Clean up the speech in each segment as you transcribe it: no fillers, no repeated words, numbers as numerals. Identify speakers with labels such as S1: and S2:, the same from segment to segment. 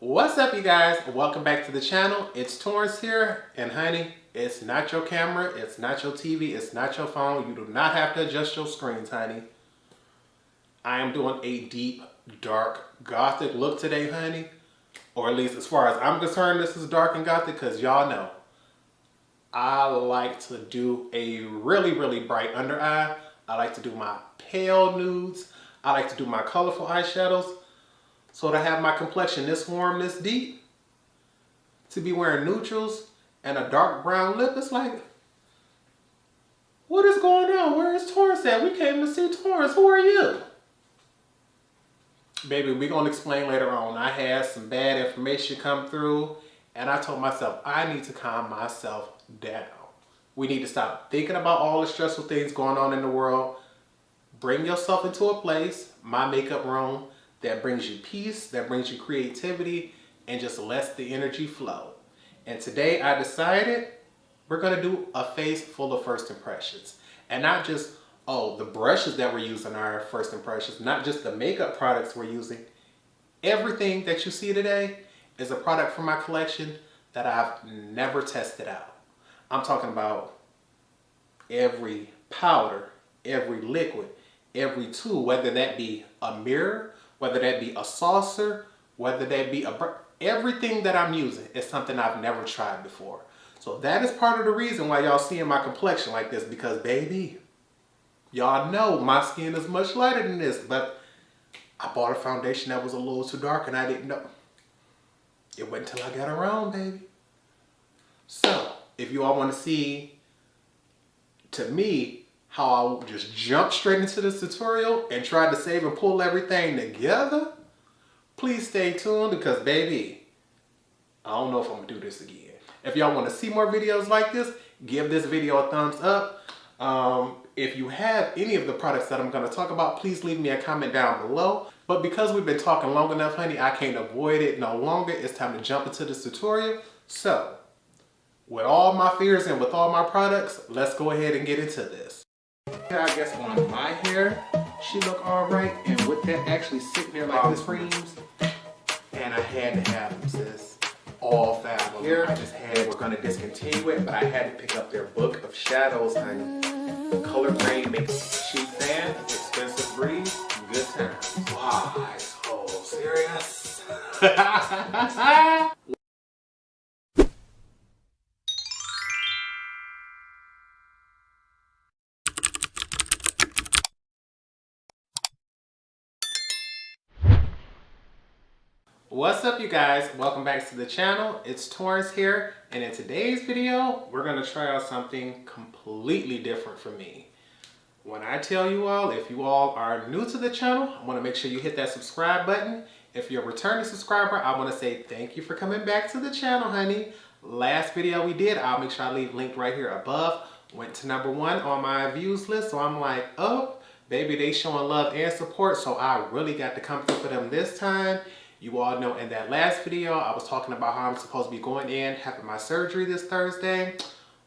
S1: What's up, you guys? Welcome back to the channel. It's Torrence here, and honey, it's not your camera, it's not your TV, it's not your phone. You do not have to adjust your screens, honey. I am doing a deep, dark, gothic look today, honey. Or at least as far as I'm concerned, this is dark and gothic because y'all know I like to do a really, really bright under eye. I like to do my pale nudes. I like to do my colorful eyeshadows. So to have my complexion this warm, this deep, to be wearing neutrals and a dark brown lip, it's like, what is going on? Where is Torrence at? We came to see Torrence. Who are you? Baby, we're going to explain later on. I had some bad information come through, and I told myself, I need to calm myself down. We need to stop thinking about all the stressful things going on in the world. Bring yourself into a place, my makeup room, that brings you peace, that brings you creativity, and just lets the energy flow. And today I decided we're gonna do a face full of first impressions. And not just, oh, the brushes that we're using are first impressions, not just the makeup products we're using. Everything that you see today is a product from my collection that I've never tested out. I'm talking about every powder, every liquid, every tool, whether that be a mirror, whether that be a saucer, whether that be everything that I'm using is something I've never tried before. So that is part of the reason why y'all seeing my complexion like this, because baby, y'all know my skin is much lighter than this, but I bought a foundation that was a little too dark and I didn't know. It wasn't until I got around, baby. So if you all want to see, to me, how I just jumped straight into this tutorial and tried to save and pull everything together, please stay tuned because baby, I don't know if I'm gonna do this again. If y'all want to see more videos like this, give this video a thumbs up. If you have any of the products that I'm gonna talk about, please leave me a comment down below. But because we've been talking long enough, honey, I can't avoid it no longer. It's time to jump into this tutorial. So, with all my fears and with all my products, let's go ahead and get into this. I guess on my hair, she look all right, and with that actually sitting there like this creams, and I had to have them, sis. All 5 of them. I just had, we're gonna discontinue it, but I had to pick up their book of shadows, honey. Color grade makes cheap fan, expensive breeze, good times. Why so serious? What's up, you guys? Welcome back to the channel. It's Torrence here, and in today's video, we're gonna try out something completely different for me. When I tell you all, if you all are new to the channel, I wanna make sure you hit that subscribe button. If you're a returning subscriber, I wanna say thank you for coming back to the channel, honey. Last video we did, I'll make sure I leave linked right here above, went to #1 on my views list, so I'm like, oh, baby, they showing love and support, so I really got to come through for them this time. You all know in that last video, I was talking about how I'm supposed to be going in, having my surgery this Thursday.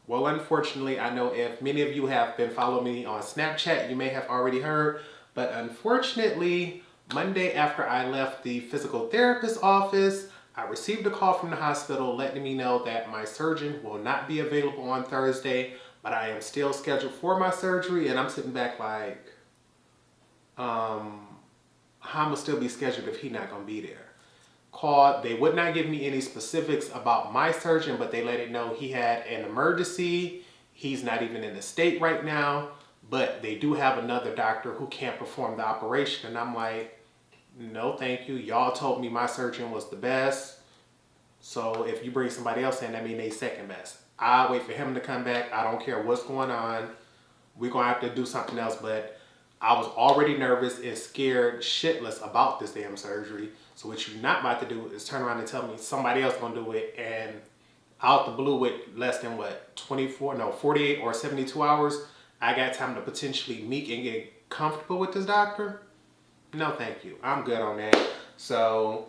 S1: Well, unfortunately, I know if many of you have been following me on Snapchat, you may have already heard, but unfortunately, Monday after I left the physical therapist office, I received a call from the hospital letting me know that my surgeon will not be available on Thursday, but I am still scheduled for my surgery, and I'm sitting back like, how I'm gonna still be scheduled if he's not gonna be there. Called, they would not give me any specifics about my surgeon, but they let it know he had an emergency. He's not even in the state right now, but they do have another doctor who can't perform the operation. And I'm like, no, thank you. Y'all told me my surgeon was the best. So if you bring somebody else in, that means they second best. I'll wait for him to come back. I don't care what's going on. We're gonna have to do something else, but I was already nervous and scared shitless about this damn surgery. So what you're not about to do is turn around and tell me somebody else gonna do it, and out the blue with less than what, 48 or 72 hours, I got time to potentially meet and get comfortable with this doctor? No, thank you. I'm good on that. So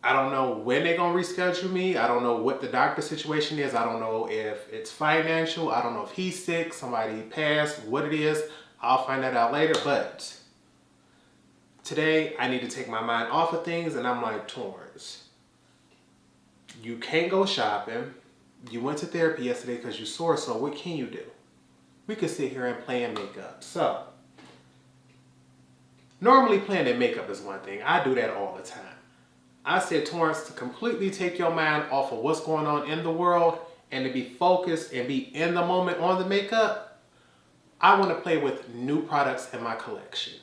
S1: I don't know when they're gonna reschedule me. I don't know what the doctor situation is. I don't know if it's financial. I don't know if he's sick, somebody passed, what it is. I'll find that out later, but today I need to take my mind off of things, and I'm like, Torrence, You can't go shopping. You went to therapy yesterday because you're sore, so what can you do? We could sit here and plan makeup. So, normally planning makeup is one thing. I do that all the time. I said, Torrence, to completely take your mind off of what's going on in the world and to be focused and be in the moment on the makeup, I want to play with new products in my collection.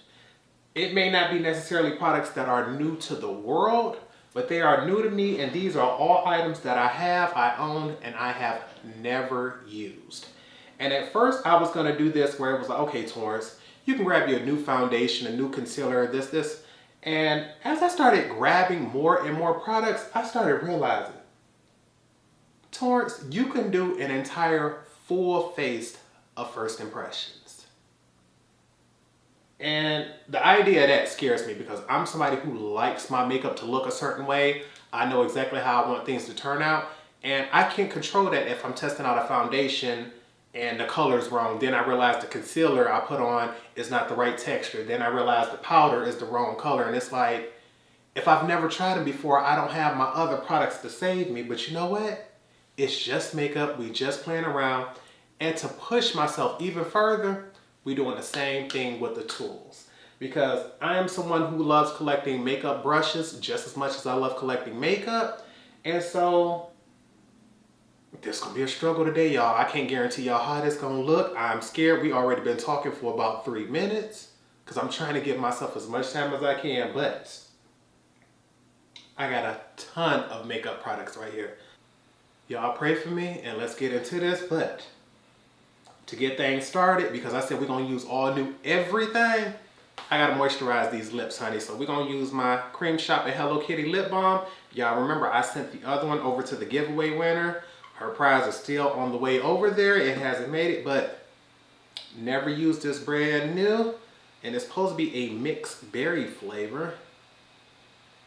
S1: It may not be necessarily products that are new to the world, but they are new to me, and these are all items that I have, I own, and I have never used. And at first I was going to do this where it was like, okay, Torrence, you can grab your new foundation, a new concealer, this. And as I started grabbing more and more products, I started realizing, Torrence, you can do an entire full face of first impressions. And the idea of that scares me because I'm somebody who likes my makeup to look a certain way. I know exactly how I want things to turn out. And I can't control that if I'm testing out a foundation and the color's wrong. Then I realize the concealer I put on is not the right texture. Then I realize the powder is the wrong color. And it's like, if I've never tried them before, I don't have my other products to save me. But you know what? It's just makeup. We just playing around. And to push myself even further, we're doing the same thing with the tools. Because I am someone who loves collecting makeup brushes just as much as I love collecting makeup. And so this gonna be a struggle today, y'all. I can't guarantee y'all how this gonna look. I'm scared. We already been talking for about 3 minutes because I'm trying to give myself as much time as I can, but I got a ton of makeup products right here. Y'all pray for me and let's get into this. But to get things started, because I said we're gonna use all new everything, I gotta moisturize these lips, honey. So we're gonna use my Cream Shop and Hello Kitty lip balm. Y'all remember I sent the other one over to the giveaway winner. Her prize is still on the way over there. It hasn't made it, but never used this brand new. And it's supposed to be a mixed berry flavor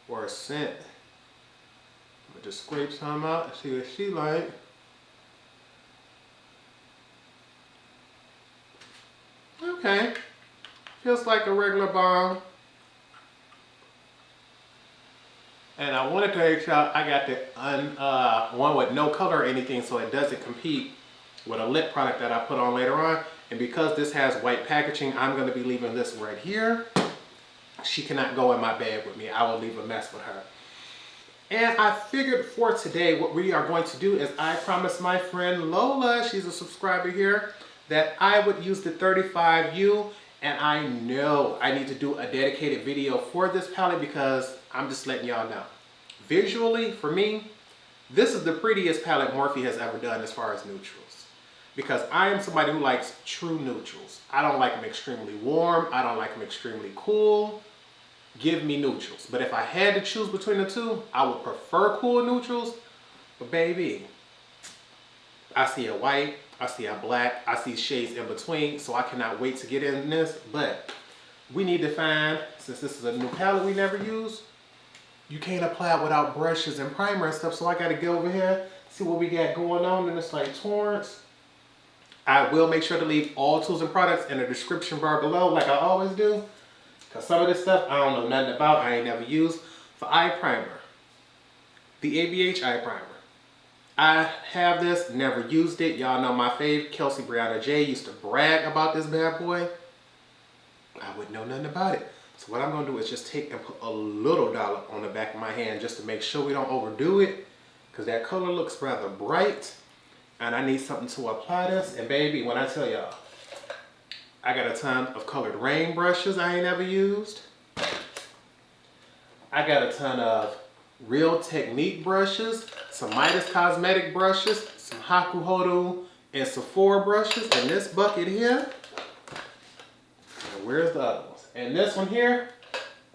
S1: or a scent. I'm gonna just scrape some out and see what she like. Okay, feels like a regular balm. And I wanted to make sure I got the one with no color or anything so it doesn't compete with a lip product that I put on later on. And because this has white packaging, I'm going to be leaving this right here. She cannot go in my bag with me. I will leave a mess with her. And I figured for today what we are going to do is I promised my friend Lola, she's a subscriber here, that I would use the 35U. And I know I need to do a dedicated video for this palette because I'm just letting y'all know. Visually, for me, this is the prettiest palette Morphe has ever done as far as neutrals. Because I am somebody who likes true neutrals. I don't like them extremely warm. I don't like them extremely cool. Give me neutrals. But if I had to choose between the two, I would prefer cool neutrals. But baby, I see a white, I see a black, I see shades in between, so I cannot wait to get in this. But we need to find, since this is a new palette we never use, you can't apply it without brushes and primer and stuff, so I gotta go over here, see what we got going on, and it's like Torrence. I will make sure to leave all tools and products in the description bar below, like I always do, because some of this stuff I don't know nothing about, I ain't never used. For eye primer, the ABH eye primer. I have this, never used it. Y'all know my fave, Kelsey Brianna J, used to brag about this bad boy. I wouldn't know nothing about it. So what I'm gonna do is just take and put a little dollop on the back of my hand just to make sure we don't overdo it, because that color looks rather bright and I need something to apply this. And baby, when I tell y'all, I got a ton of colored rain brushes I ain't ever used. I got a ton of Real Technique brushes, some Midas Cosmetic brushes, some hakuho-do and Sephora brushes, and this bucket here. And where's the other ones? And this one here,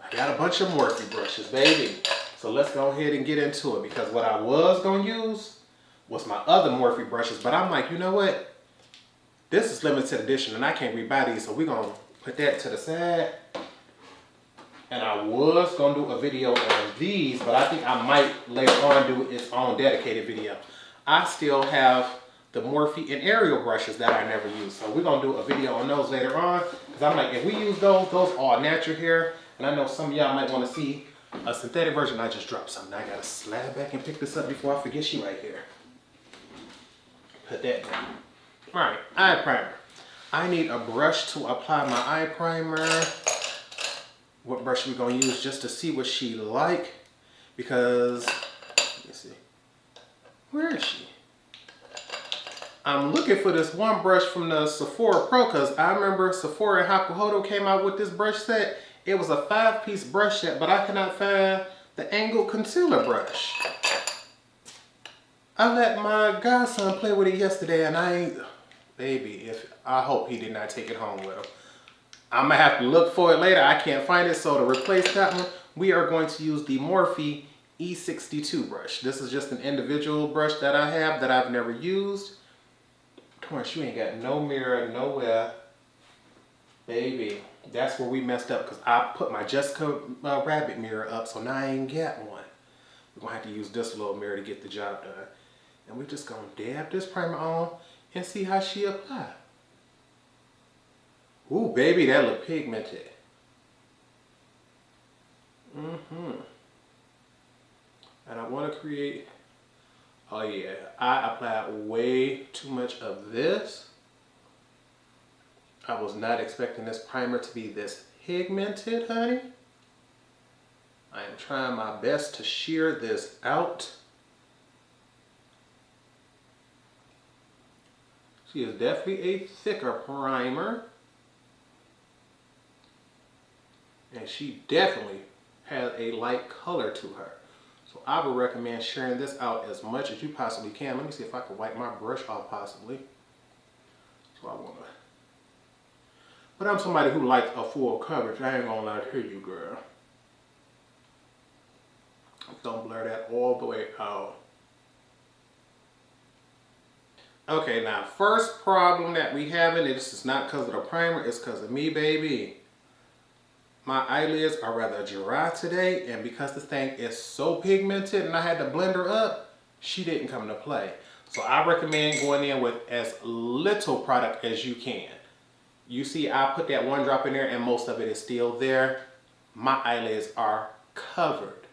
S1: I got a bunch of Morphe brushes, baby. So let's go ahead and get into it, because what I was gonna use was my other Morphe brushes, but I'm like, you know what? This is limited edition and I can't rebuy these, so we're gonna put that to the side. And I was gonna do a video on these, but I think I might later on do its own dedicated video. I still have the Morphe and Ariel brushes that I never used. So we're gonna do a video on those later on. Because I'm like, if we use those all natural hair, and I know some of y'all might wanna see a synthetic version. I just dropped something. I gotta slide back and pick this up before I forget she right here. Put that down. All right, eye primer. I need a brush to apply my eye primer. What brush we gonna use just to see what she like? Because, let me see, where is she? I'm looking for this one brush from the Sephora Pro because I remember Sephora and hakuho-do came out with this brush set. It was a 5-piece brush set, but I cannot find the angled concealer brush. I let my godson play with it yesterday and I hope he did not take it home with him. I'm gonna have to look for it later. I can't find it, so to replace that one, we are going to use the Morphe E62 brush. This is just an individual brush that I have that I've never used. Torrence, you ain't got no mirror nowhere. Baby, that's where we messed up because I put my Jessica Rabbit mirror up, so now I ain't got one. We're gonna have to use this little mirror to get the job done. And we're just gonna dab this primer on and see how she apply. Ooh, baby, that look pigmented. And I want to create, oh yeah, I applied way too much of this. I was not expecting this primer to be this pigmented, honey. I am trying my best to sheer this out. She is definitely a thicker primer. And she definitely has a light color to her. So I would recommend sharing this out as much as you possibly can. Let me see if I can wipe my brush off possibly. So I wanna. But I'm somebody who likes a full coverage. I ain't gonna lie to you, girl. Don't blur that all the way out. Okay, now first problem that we have, and this is not because of the primer, it's because of me, baby. My eyelids are rather dry today, and because this thing is so pigmented and I had to blend her up, she didn't come into play. So I recommend going in with as little product as you can. You see, I put that one drop in there and most of it is still there. My eyelids are covered.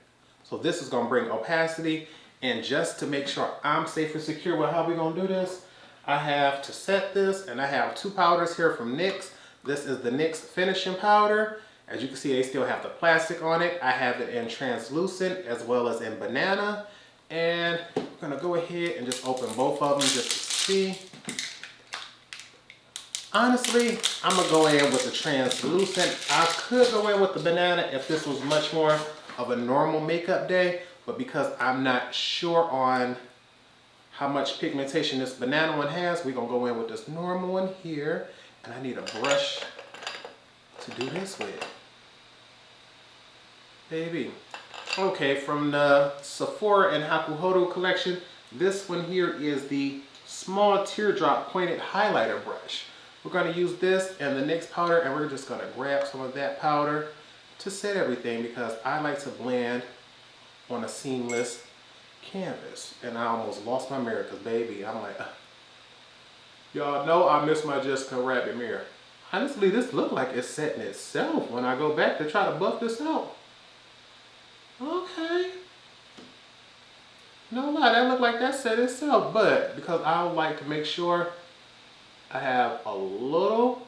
S1: So this is gonna bring opacity, and just to make sure I'm safe and secure with how we're gonna do this, I have to set this, and I have 2 powders here from NYX. This is the NYX finishing powder. As you can see, they still have the plastic on it. I have it in translucent as well as in banana. And I'm gonna go ahead and just open both of them just to see. Honestly, I'm gonna go in with the translucent. I could go in with the banana if this was much more of a normal makeup day, but because I'm not sure on how much pigmentation this banana one has, we're gonna go in with this normal one here. And I need a brush to do this with. Baby. Okay, from the Sephora and hakuho-do collection, this one here is the small teardrop pointed highlighter brush. We're going to use this and the NYX powder, and we're just going to grab some of that powder to set everything because I like to blend on a seamless canvas. And I almost lost my mirror because, baby, I'm like, y'all know I miss my Jessica Rabbit mirror. Honestly, this looked like it's setting itself when I go back to try to buff this out. Okay. No lie, that looked like that set itself, but because I would like to make sure I have a little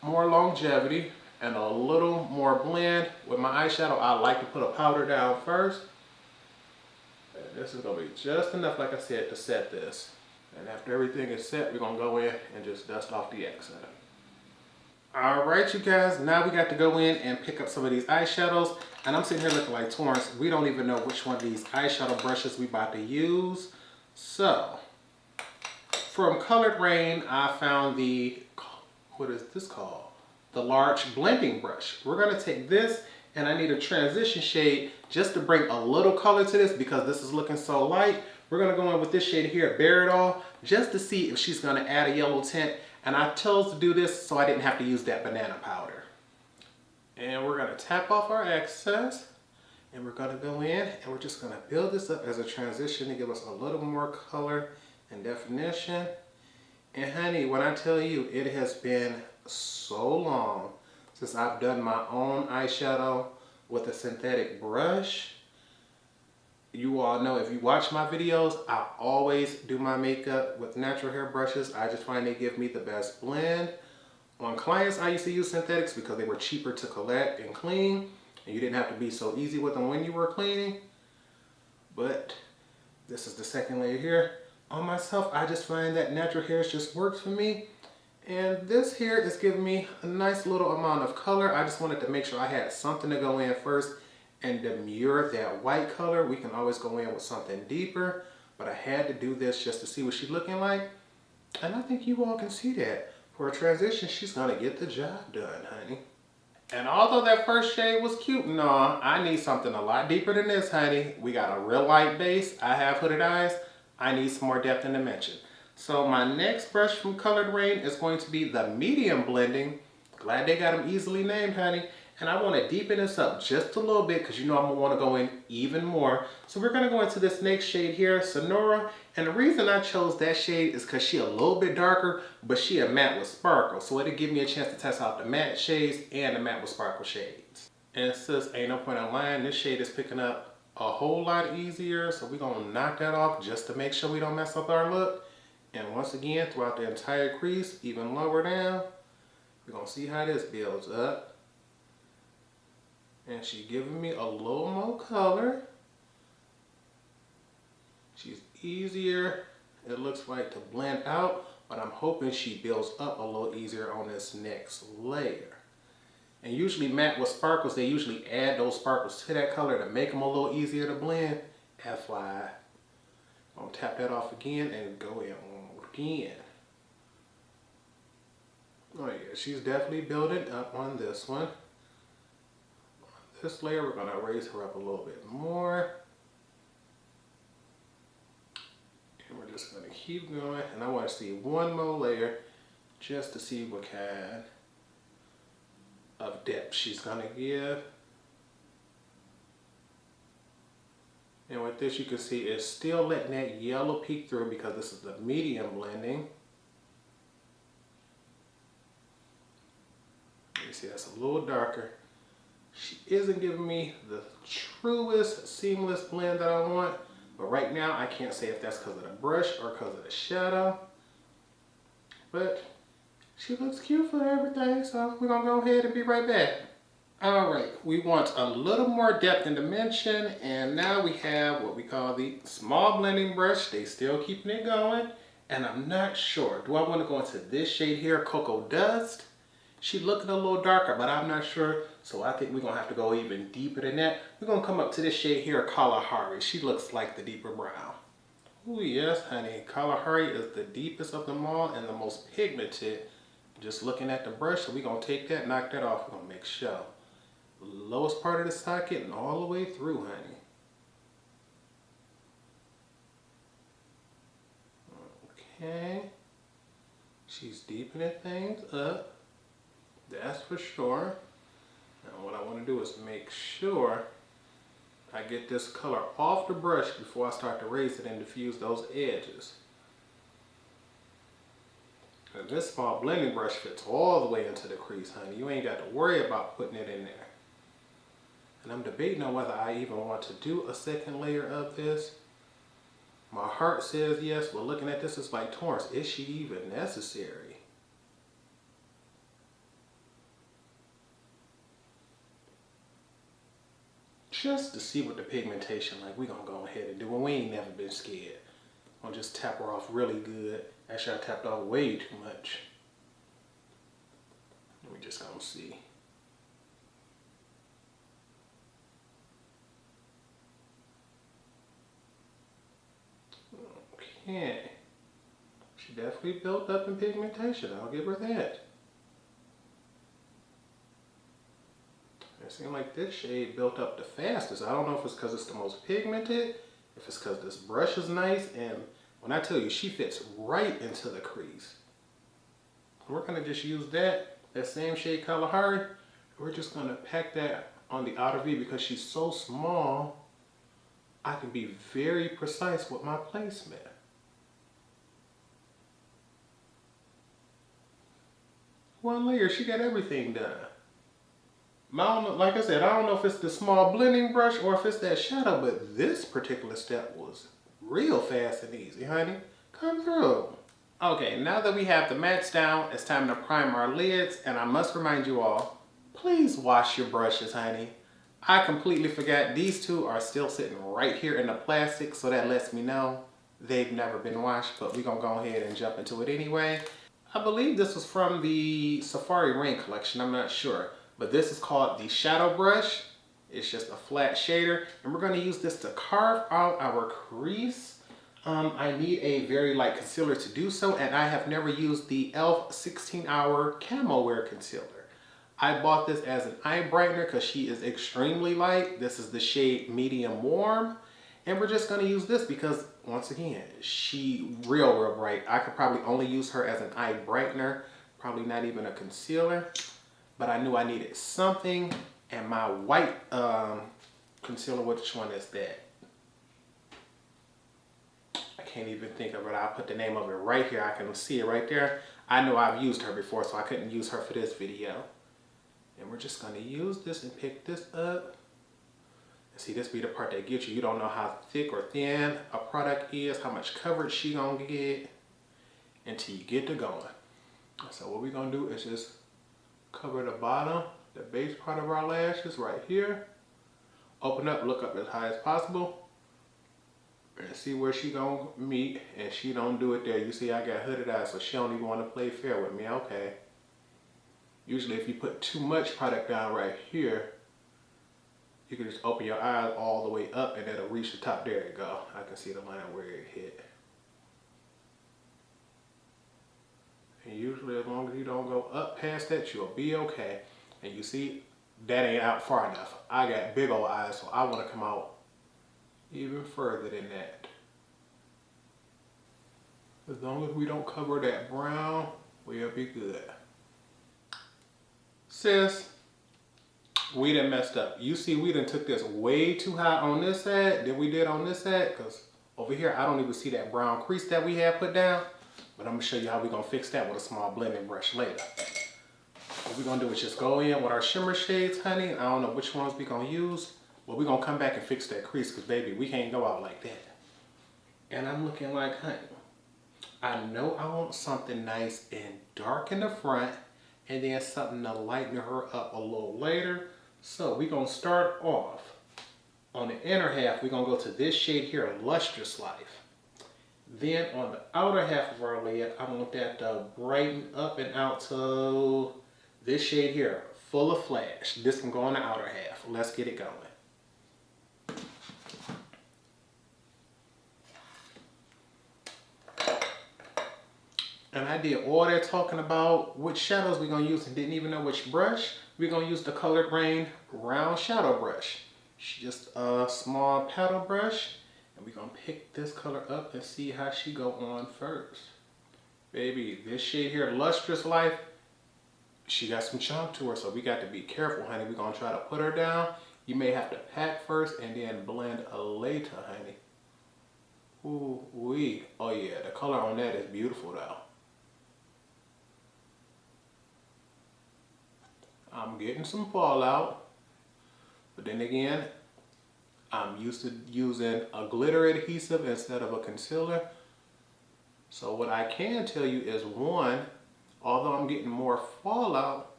S1: more longevity and a little more blend with my eyeshadow, I like to put a powder down first. And this is gonna be just enough, like I said, to set this. And after everything is set, we're gonna go in and just dust off the excess. All right, you guys, now we got to go in and pick up some of these eyeshadows. And I'm sitting here looking like Torrence. We don't even know which one of these eyeshadow brushes we about to use. So, from Colored Rain, I found the, what is this called? The large blending brush. We're gonna take this, and I need a transition shade just to bring a little color to this because this is looking so light. We're gonna go in with this shade here, bareMinerals, just to see if she's gonna add a yellow tint. And I chose to do this so I didn't have to use that banana powder. And we're gonna tap off our excess, and we're gonna go in and we're just gonna build this up as a transition to give us a little more color and definition. And honey, when I tell you, it has been so long since I've done my own eyeshadow. with a synthetic brush. You all know, if you watch my videos, I always do my makeup with natural hair brushes. I just find they give me the best blend. On clients, I used to use synthetics because they were cheaper to collect and clean, and you didn't have to be so easy with them when you were cleaning. But this is the second layer here. On myself, I just find that natural hairs just works for me. And this here is giving me a nice little amount of color. I just wanted to make sure I had something to go in first and demure that white color. We can always go in with something deeper, but I had to do this just to see what she's looking like. And I think you all can see that. For a transition, she's gonna get the job done, honey. And although that first shade was cute, no, I need something a lot deeper than this, honey. We got a real light base. I have hooded eyes. I need some more depth and dimension. So my next brush from Colored Rain is going to be the medium blending. Glad they got them easily named, honey. And I want to deepen this up just a little bit because you know I'm going to want to go in even more. So we're going to go into this next shade here, Sonora. And the reason I chose that shade is because she a little bit darker, but she a matte with sparkle. So it'll give me a chance to test out the matte shades and the matte with sparkle shades. And since ain't no point in lying, this shade is picking up a whole lot easier. So we're going to knock that off just to make sure we don't mess up our look. And once again, throughout the entire crease, even lower down, we're going to see how this builds up. And she's giving me a little more color. She's easier, it looks like, to blend out, but I'm hoping she builds up a little easier on this next layer. And usually matte with sparkles, they usually add those sparkles to that color to make them a little easier to blend. FYI. I'm going to tap that off again and go in again. Oh yeah, she's definitely building up on this one. This layer, we're going to raise her up a little bit more. And we're just going to keep going. And I want to see one more layer just to see what kind of depth she's going to give. And with this, you can see it's still letting that yellow peek through because this is the medium blending. You see that's a little darker. She isn't giving me the truest seamless blend that I want, but right now I can't say if that's because of the brush or because of the shadow. But she looks cute for everything, so we're gonna go ahead and be right back. All right, we want a little more depth and dimension, and now we have what we call the small blending brush. They still keeping it going, and I'm not sure. Do I want to go into this shade here, Cocoa Dust? She's looking a little darker, but I'm not sure. So I think we're going to have to go even deeper than that. We're going to come up to this shade here, Kalahari. She looks like the deeper brown. Oh yes, honey. Kalahari is the deepest of them all and the most pigmented. Just looking at the brush, so we're going to take that, knock that off. We're going to make sure. Lowest part of the socket and all the way through, honey. Okay. She's deepening things up. That's for sure. Now what I want to do is make sure I get this color off the brush before I start to raise it and diffuse those edges. And this small blending brush fits all the way into the crease, honey. You ain't got to worry about putting it in there. And I'm debating on whether I even want to do a second layer of this. My heart says yes, but looking at this, it's like, Torrence, is she even necessary? Just to see what the pigmentation like, we're going to go ahead and do it. We ain't never been scared. I'll just tap her off really good. Actually, I tapped off way too much. We're just going to see. Okay. She definitely built up in pigmentation. I'll give her that. It seems like this shade built up the fastest. I don't know if it's because it's the most pigmented, if it's because this brush is nice, and when I tell you, she fits right into the crease. We're going to just use that same shade Kalahari. We're just going to pack that on the outer V because she's so small, I can be very precise with my placement. One layer, she got everything done. I don't know, like I said, I don't know if it's the small blending brush or if it's that shadow, but this particular step was real fast and easy, honey. Come through. Okay, now that we have the mats down, it's time to prime our lids, and I must remind you all, please wash your brushes, honey. I completely forgot these two are still sitting right here in the plastic, so that lets me know they've never been washed, but we're gonna go ahead and jump into it anyway. I believe this was from the Safari Rain collection, I'm not sure, but this is called the Shadow Brush. It's just a flat shader, and we're gonna use this to carve out our crease. I need a very light concealer to do so, and I have never used the e.l.f. 16-Hour Camo Wear Concealer. I bought this as an eye brightener because she is extremely light. This is the shade Medium Warm, and we're just going to use this because, once again, she real bright. I could probably only use her as an eye brightener, probably not even a concealer, but I knew I needed something, and my white concealer, which one is that? Can't even think of it. I'll put the name of it right here. I can see it right there. I know I've used her before, so I couldn't use her for this video. And we're just going to use this and pick this up. And see, this be the part that gets you. You don't know how thick or thin a product is, how much coverage she gonna get until you get to going. So what we're gonna do is just cover the bottom, the base part of our lashes right here. Open up, look up as high as possible. And see where she gonna meet, and she don't do it there. You see I got hooded eyes, so she don't even want to play fair with me. Okay. Usually if you put too much product down right here, you can just open your eyes all the way up and it'll reach the top. There you go. I can see the line where it hit. And usually as long as you don't go up past that, you'll be okay. And you see, that ain't out far enough. I got big old eyes, so I want to come out even further than that. As long as we don't cover that brown, we'll be good. Sis, we done messed up. You see, we done took this way too high on this side than we did on this side, because over here, I don't even see that brown crease that we had put down, but I'm gonna show you how we're gonna fix that with a small blending brush later. What we're gonna do is just go in with our shimmer shades, honey. I don't know which ones we're gonna use, but we're gonna come back and fix that crease, because baby, we can't go out like that. And I'm looking like, honey, I know I want something nice and dark in the front, and then something to lighten her up a little later. So we're gonna start off on the inner half. We're gonna go to this shade here, Lustrous Life. Then on the outer half of our lid, I want that to brighten up and out to this shade here, Full of Flash. This can go on the outer half. Let's get it going. And I did all that talking about which shadows we're going to use and didn't even know which brush. We're going to use the Colored Rain Round Shadow Brush. It's just a small paddle brush. And we're going to pick this color up and see how she go on first. Baby, this shade here, Lustrous Life, she got some chunk to her, so we got to be careful, honey. We're going to try to put her down. You may have to pack first and then blend later, honey. Ooh wee. Oh yeah, the color on that is beautiful though. I'm getting some fallout, but then again, I'm used to using a glitter adhesive instead of a concealer. So what I can tell you is, one, although I'm getting more fallout,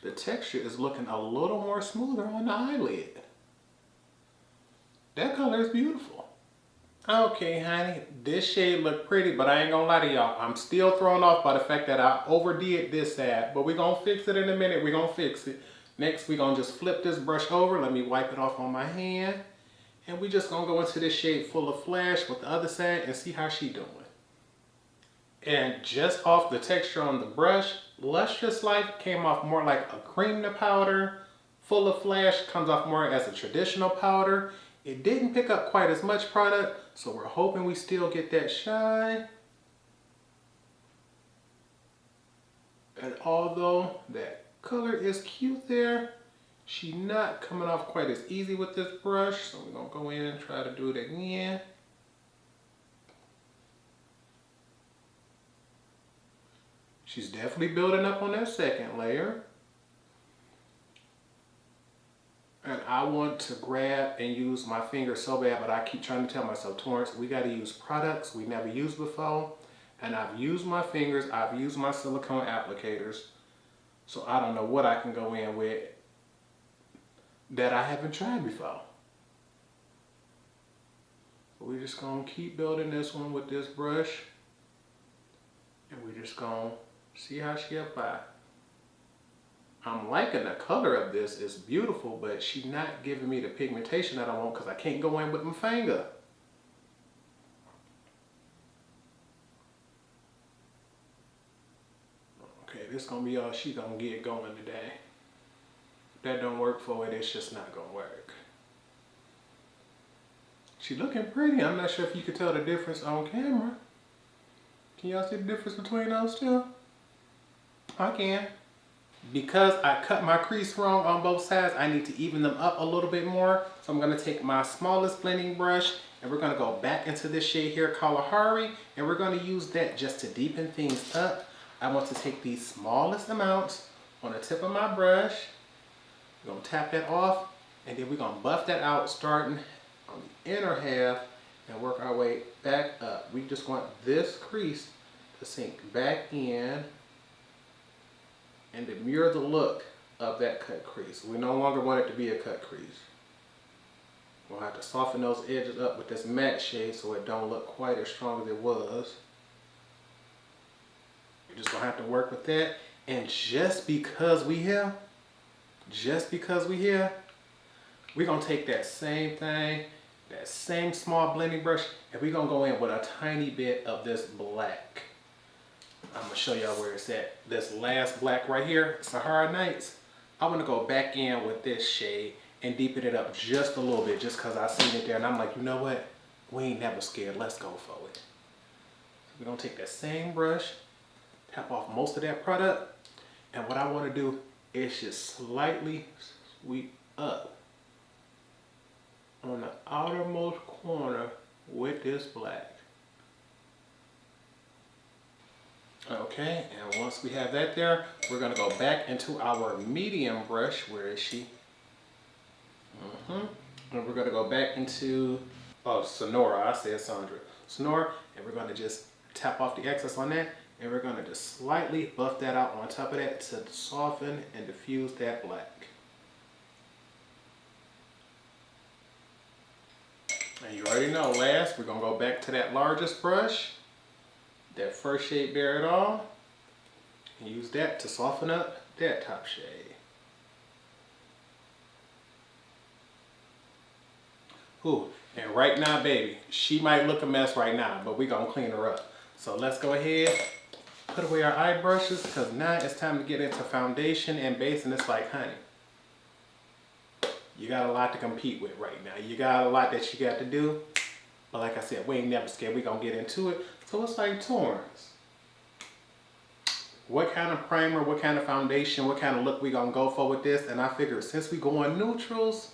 S1: the texture is looking a little more smoother on the eyelid. That color is beautiful. Okay, honey, this shade look pretty, but I ain't gonna lie to y'all. I'm still thrown off by the fact that I overdid this side, but we're gonna fix it in a minute. We're gonna fix it. Next, we're gonna just flip this brush over. Let me wipe it off on my hand. And we just gonna go into this shade Full of Flash with the other side and see how she doing. And just off the texture on the brush, Lustrous Life came off more like a cream to powder. Full of Flash comes off more as a traditional powder. It didn't pick up quite as much product, so we're hoping we still get that shine. And although that color is cute there, she's not coming off quite as easy with this brush, so we're gonna go in and try to do it again. She's definitely building up on that second layer. And I want to grab and use my finger so bad, but I keep trying to tell myself, Torrence, we got to use products we never used before. And I've used my fingers, I've used my silicone applicators. So I don't know what I can go in with that I haven't tried before. We're just gonna keep building this one with this brush. And we're just gonna see how she apply. I'm liking the color of this, it's beautiful, but she's not giving me the pigmentation that I want because I can't go in with my finger. Okay, this gonna be all she gonna get going today. If that don't work for it, it's just not gonna work. She looking pretty. I'm not sure if you can tell the difference on camera. Can y'all see the difference between those two? I can. Because I cut my crease wrong on both sides, I need to even them up a little bit more. So I'm gonna take my smallest blending brush and we're gonna go back into this shade here, Kalahari, and we're gonna use that just to deepen things up. I want to take the smallest amounts on the tip of my brush. We're gonna tap that off, and then we're gonna buff that out starting on the inner half and work our way back up. We just want this crease to sink back in and to mirror the look of that cut crease. We no longer want it to be a cut crease. We'll have to soften those edges up with this matte shade so it don't look quite as strong as it was. You're just gonna have to work with that. And just because we here, we're gonna take that same thing, that same small blending brush, and we're gonna go in with a tiny bit of this black. I'm gonna show y'all where it's at. This last black right here, Sahara Nights. I wanna go back in with this shade and deepen it up just a little bit, just cause I seen it there and I'm like, you know what? We ain't never scared, let's go for it. We're gonna take that same brush, tap off most of that product, and what I wanna do is just slightly sweep up on the outermost corner with this black. Okay, and once we have that there, we're gonna go back into our medium brush. Where is she? And we're gonna go back into, Sonora, I said Sandra. Sonora, and we're gonna just tap off the excess on that, and we're gonna just slightly buff that out on top of that to soften and diffuse that black. And you already know, last, we're gonna go back to that largest brush, that first shade Bare It All, and use that to soften up that top shade. Ooh, and right now, baby, she might look a mess right now, but we're gonna clean her up. So let's go ahead, put away our eye brushes, because now it's time to get into foundation and base, and it's like, honey, you got a lot to compete with right now. You got a lot that you got to do. But like I said, we ain't never scared. We gonna get into it. So it's like, Torrence, what kind of primer, what kind of foundation, what kind of look we gonna go for with this? And I figured since we go on neutrals,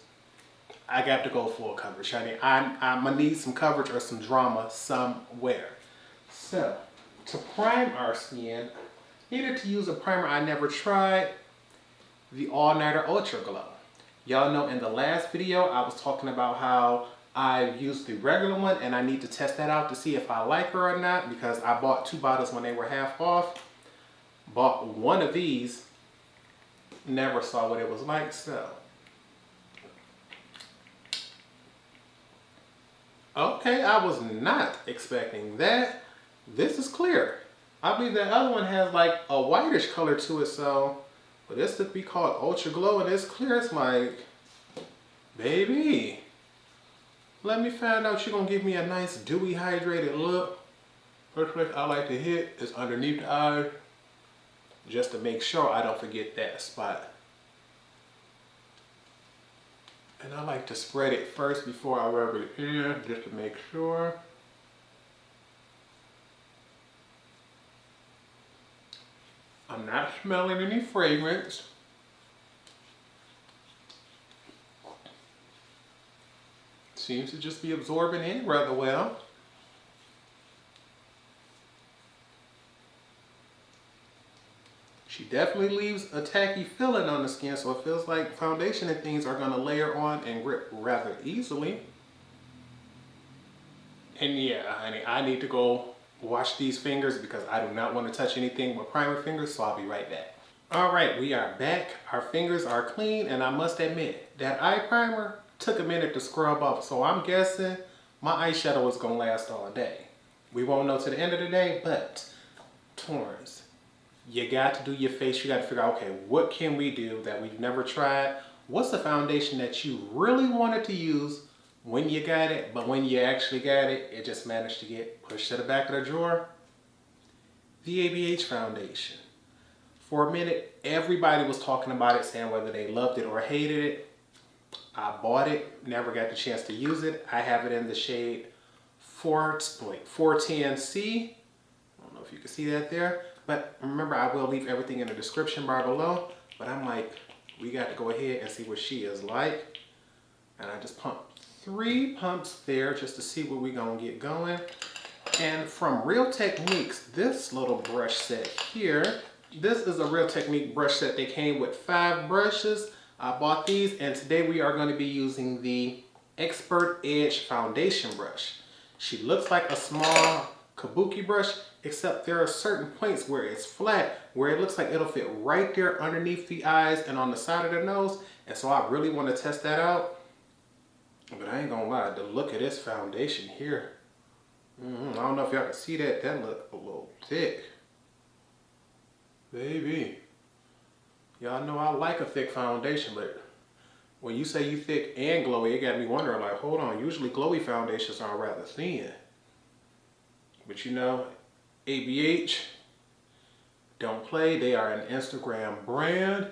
S1: I got to go full coverage, honey. I'm gonna need some coverage or some drama somewhere. So to prime our skin, needed to use a primer I never tried, the All Nighter Ultra Glow. Y'all know in the last video, I was talking about how I used the regular one and I need to test that out to see if I like her or not, because I bought 2 bottles when they were half off. Bought one of these, never saw what it was like, so. Okay, I was not expecting that. This is clear. I believe that other one has like a whitish color to it, so. But this could be called Ultra Glow and it's clear. It's like, baby, let me find out you're gonna give me a nice dewy hydrated look. First place I like to hit is underneath the eye, just to make sure I don't forget that spot. And I like to spread it first before I rub it in, just to make sure. I'm not smelling any fragrance. Seems to just be absorbing in rather well. She definitely leaves a tacky feeling on the skin, so it feels like foundation and things are gonna layer on and grip rather easily. And yeah, honey, I need to go wash these fingers because I do not want to touch anything with primer fingers, so I'll be right back. All right, we are back. Our fingers are clean, and I must admit, that eye primer took a minute to scrub off, so I'm guessing my eyeshadow is gonna last all day. We won't know to the end of the day, but Torrence, you got to do your face. You got to figure out, okay, what can we do that we've never tried? What's the foundation that you really wanted to use when you got it, but when you actually got it, it just managed to get pushed to the back of the drawer? The ABH foundation. For a minute, everybody was talking about it, saying whether they loved it or hated it. I bought it, never got the chance to use it. I have it in the shade 410C. I don't know if you can see that there, but remember, I will leave everything in the description bar below. But I'm like, we got to go ahead and see what she is like. And I just pumped 3 pumps there just to see what we're gonna get going. And from Real Techniques, this little brush set here, this is a Real Technique brush set. They came with 5 brushes. I bought these, and today we are going to be using the Expert Edge foundation brush. She looks like a small kabuki brush, except there are certain points where it's flat, where it looks like it'll fit right there underneath the eyes and on the side of the nose. And so I really want to test that out. But I ain't gonna lie, the look of this foundation here, I don't know if y'all can see that. That look a little thick. Baby. Y'all know I like a thick foundation, but when you say you thick and glowy, it got me wondering, like, hold on, usually glowy foundations are rather thin. But you know, ABH, don't play. They are an Instagram brand.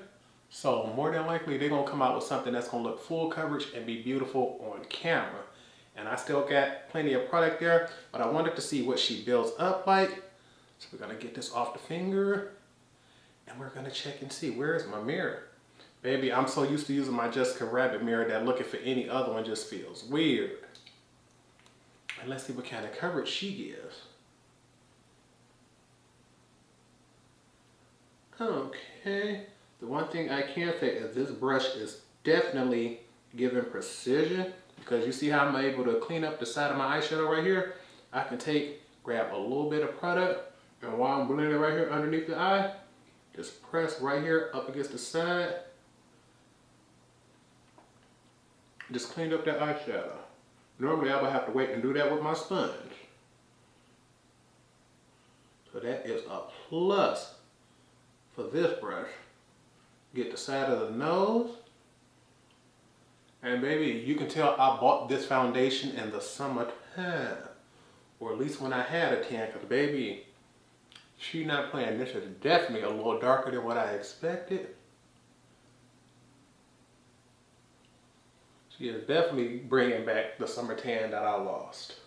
S1: So more than likely, they're going to come out with something that's going to look full coverage and be beautiful on camera. And I still got plenty of product there, but I wanted to see what she builds up like. So we're going to get this off the finger. And we're going to check and see, where is my mirror? Baby, I'm so used to using my Jessica Rabbit mirror that looking for any other one just feels weird. And let's see what kind of coverage she gives. Okay. The one thing I can say is this brush is definitely giving precision, because you see how I'm able to clean up the side of my eyeshadow right here? I can grab a little bit of product, and while I'm blending it right here underneath the eye, just press right here up against the side. Just cleaned up that eyeshadow. Normally I would have to wait and do that with my sponge. So that is a plus for this brush. Get the side of the nose. And baby, you can tell I bought this foundation in the summertime. Or at least when I had a tan, because baby, she not playing. This is definitely a little darker than what I expected. She is definitely bringing back the summer tan that I lost.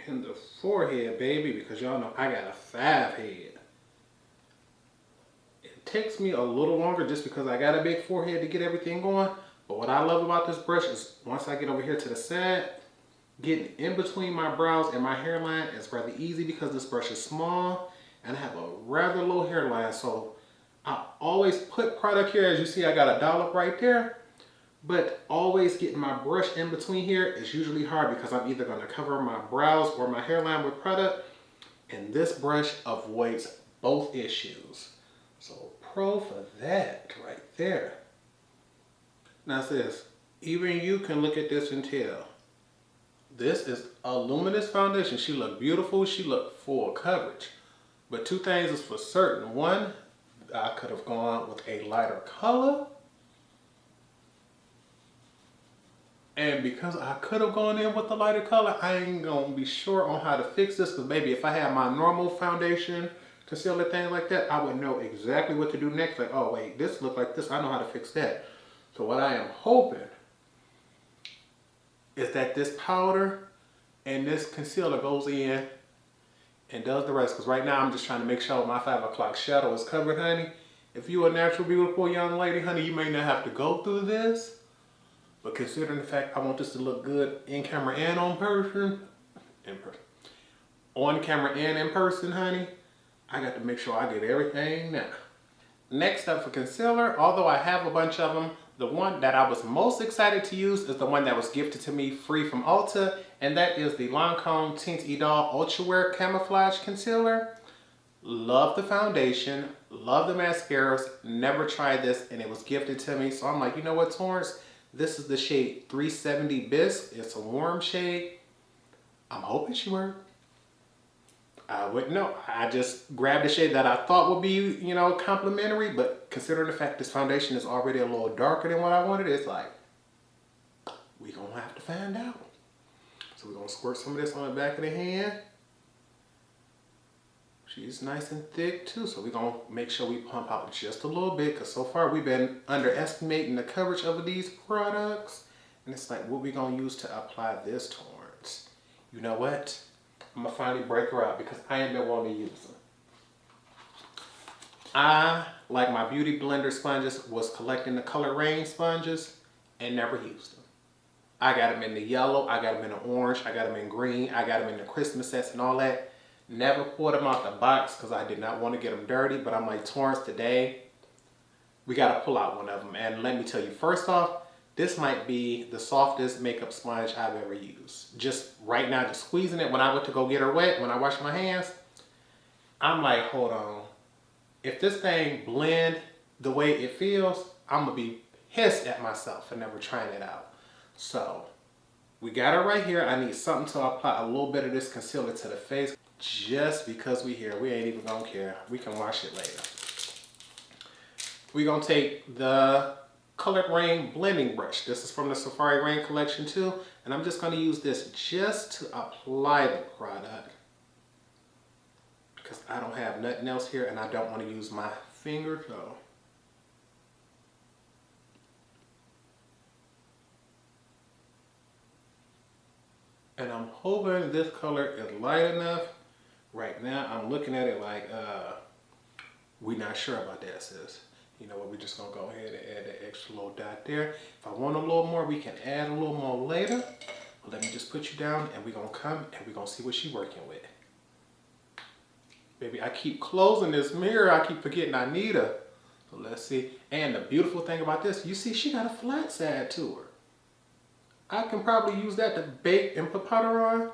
S1: In the forehead, baby, because y'all know I got a 5 head. It takes me a little longer just because I got a big forehead to get everything going. But what I love about this brush is once I get over here to the side, getting in between my brows and my hairline is rather easy because this brush is small and I have a rather low hairline. So I always put product here. As you see, I got a dollop right there. But always getting my brush in between here is usually hard because I'm either going to cover my brows or my hairline with product. And this brush avoids both issues. So pro for that right there. Now sis, even you can look at this and tell. This is a luminous foundation. She looked beautiful. She looked full coverage. But 2 things is for certain. One, I could have gone with a lighter color. And because I could have gone in with the lighter color, I ain't gonna be sure on how to fix this. Because maybe if I had my normal foundation concealer thing like that, I would know exactly what to do next. Like, oh wait, this look like this. I know how to fix that. So what I am hoping is that this powder and this concealer goes in and does the rest. Because right now I'm just trying to make sure my 5 o'clock shadow is covered, honey. If you're a natural, beautiful young lady, honey, you may not have to go through this. But considering the fact I want this to look good in camera and on person, on camera and in person, honey, I got to make sure I get everything now. Next up for concealer, although I have a bunch of them, the one that I was most excited to use is the one that was gifted to me free from Ulta, and that is the Lancome Teint Idole Ultra Wear Camouflage Concealer. Love the foundation, love the mascaras, never tried this, and it was gifted to me, so I'm like, you know what, Torrence? This is the shade 370 Bisque. It's a warm shade. I'm hoping she worked. I wouldn't know. I just grabbed a shade that I thought would be, you know, complimentary, but considering the fact this foundation is already a little darker than what I wanted, it's like, we gonna have to find out. So we're gonna squirt some of this on the back of the hand. She's nice and thick too, so we're gonna make sure we pump out just a little bit, because so far we've been underestimating the coverage of these products. And it's like, what we gonna use to apply this, Torrence? You know what? I'm gonna finally break her out because I ain't been wanting to use them. I, like my beauty blender sponges, was collecting the Color Rain sponges and never used them. I got them in the yellow, I got them in the orange, I got them in green, I got them in the Christmas sets and all that. Never pulled them out the box because I did not want to get them dirty, but I'm like, Torrence, today we gotta pull out one of them. And let me tell you, first off, this might be the softest makeup sponge I've ever used. Just right now, just squeezing it when I went to go get her wet, when I wash my hands, I'm like, hold on. If this thing blend the way it feels, I'm gonna be pissed at myself for never trying it out. So, we got her right here. I need something to apply a little bit of this concealer to the face. Just because we here, we ain't even gonna care. We can wash it later. We're gonna take the Colored Rain blending brush. This is from the Sephora Rain collection too, and I'm just going to use this just to apply the product because I don't have nothing else here and I don't want to use my finger though. And I'm hoping this color is light enough. Right now I'm looking at it like we're not sure about that, sis. You know what, we're just gonna go ahead and add that extra little dot there. If I want a little more, we can add a little more later. But let me just put you down and we're gonna come and we're gonna see what she's working with. Baby, I keep closing this mirror. I keep forgetting I need her. So let's see. And the beautiful thing about this, you see she got a flat side to her. I can probably use that to bake and put powder on.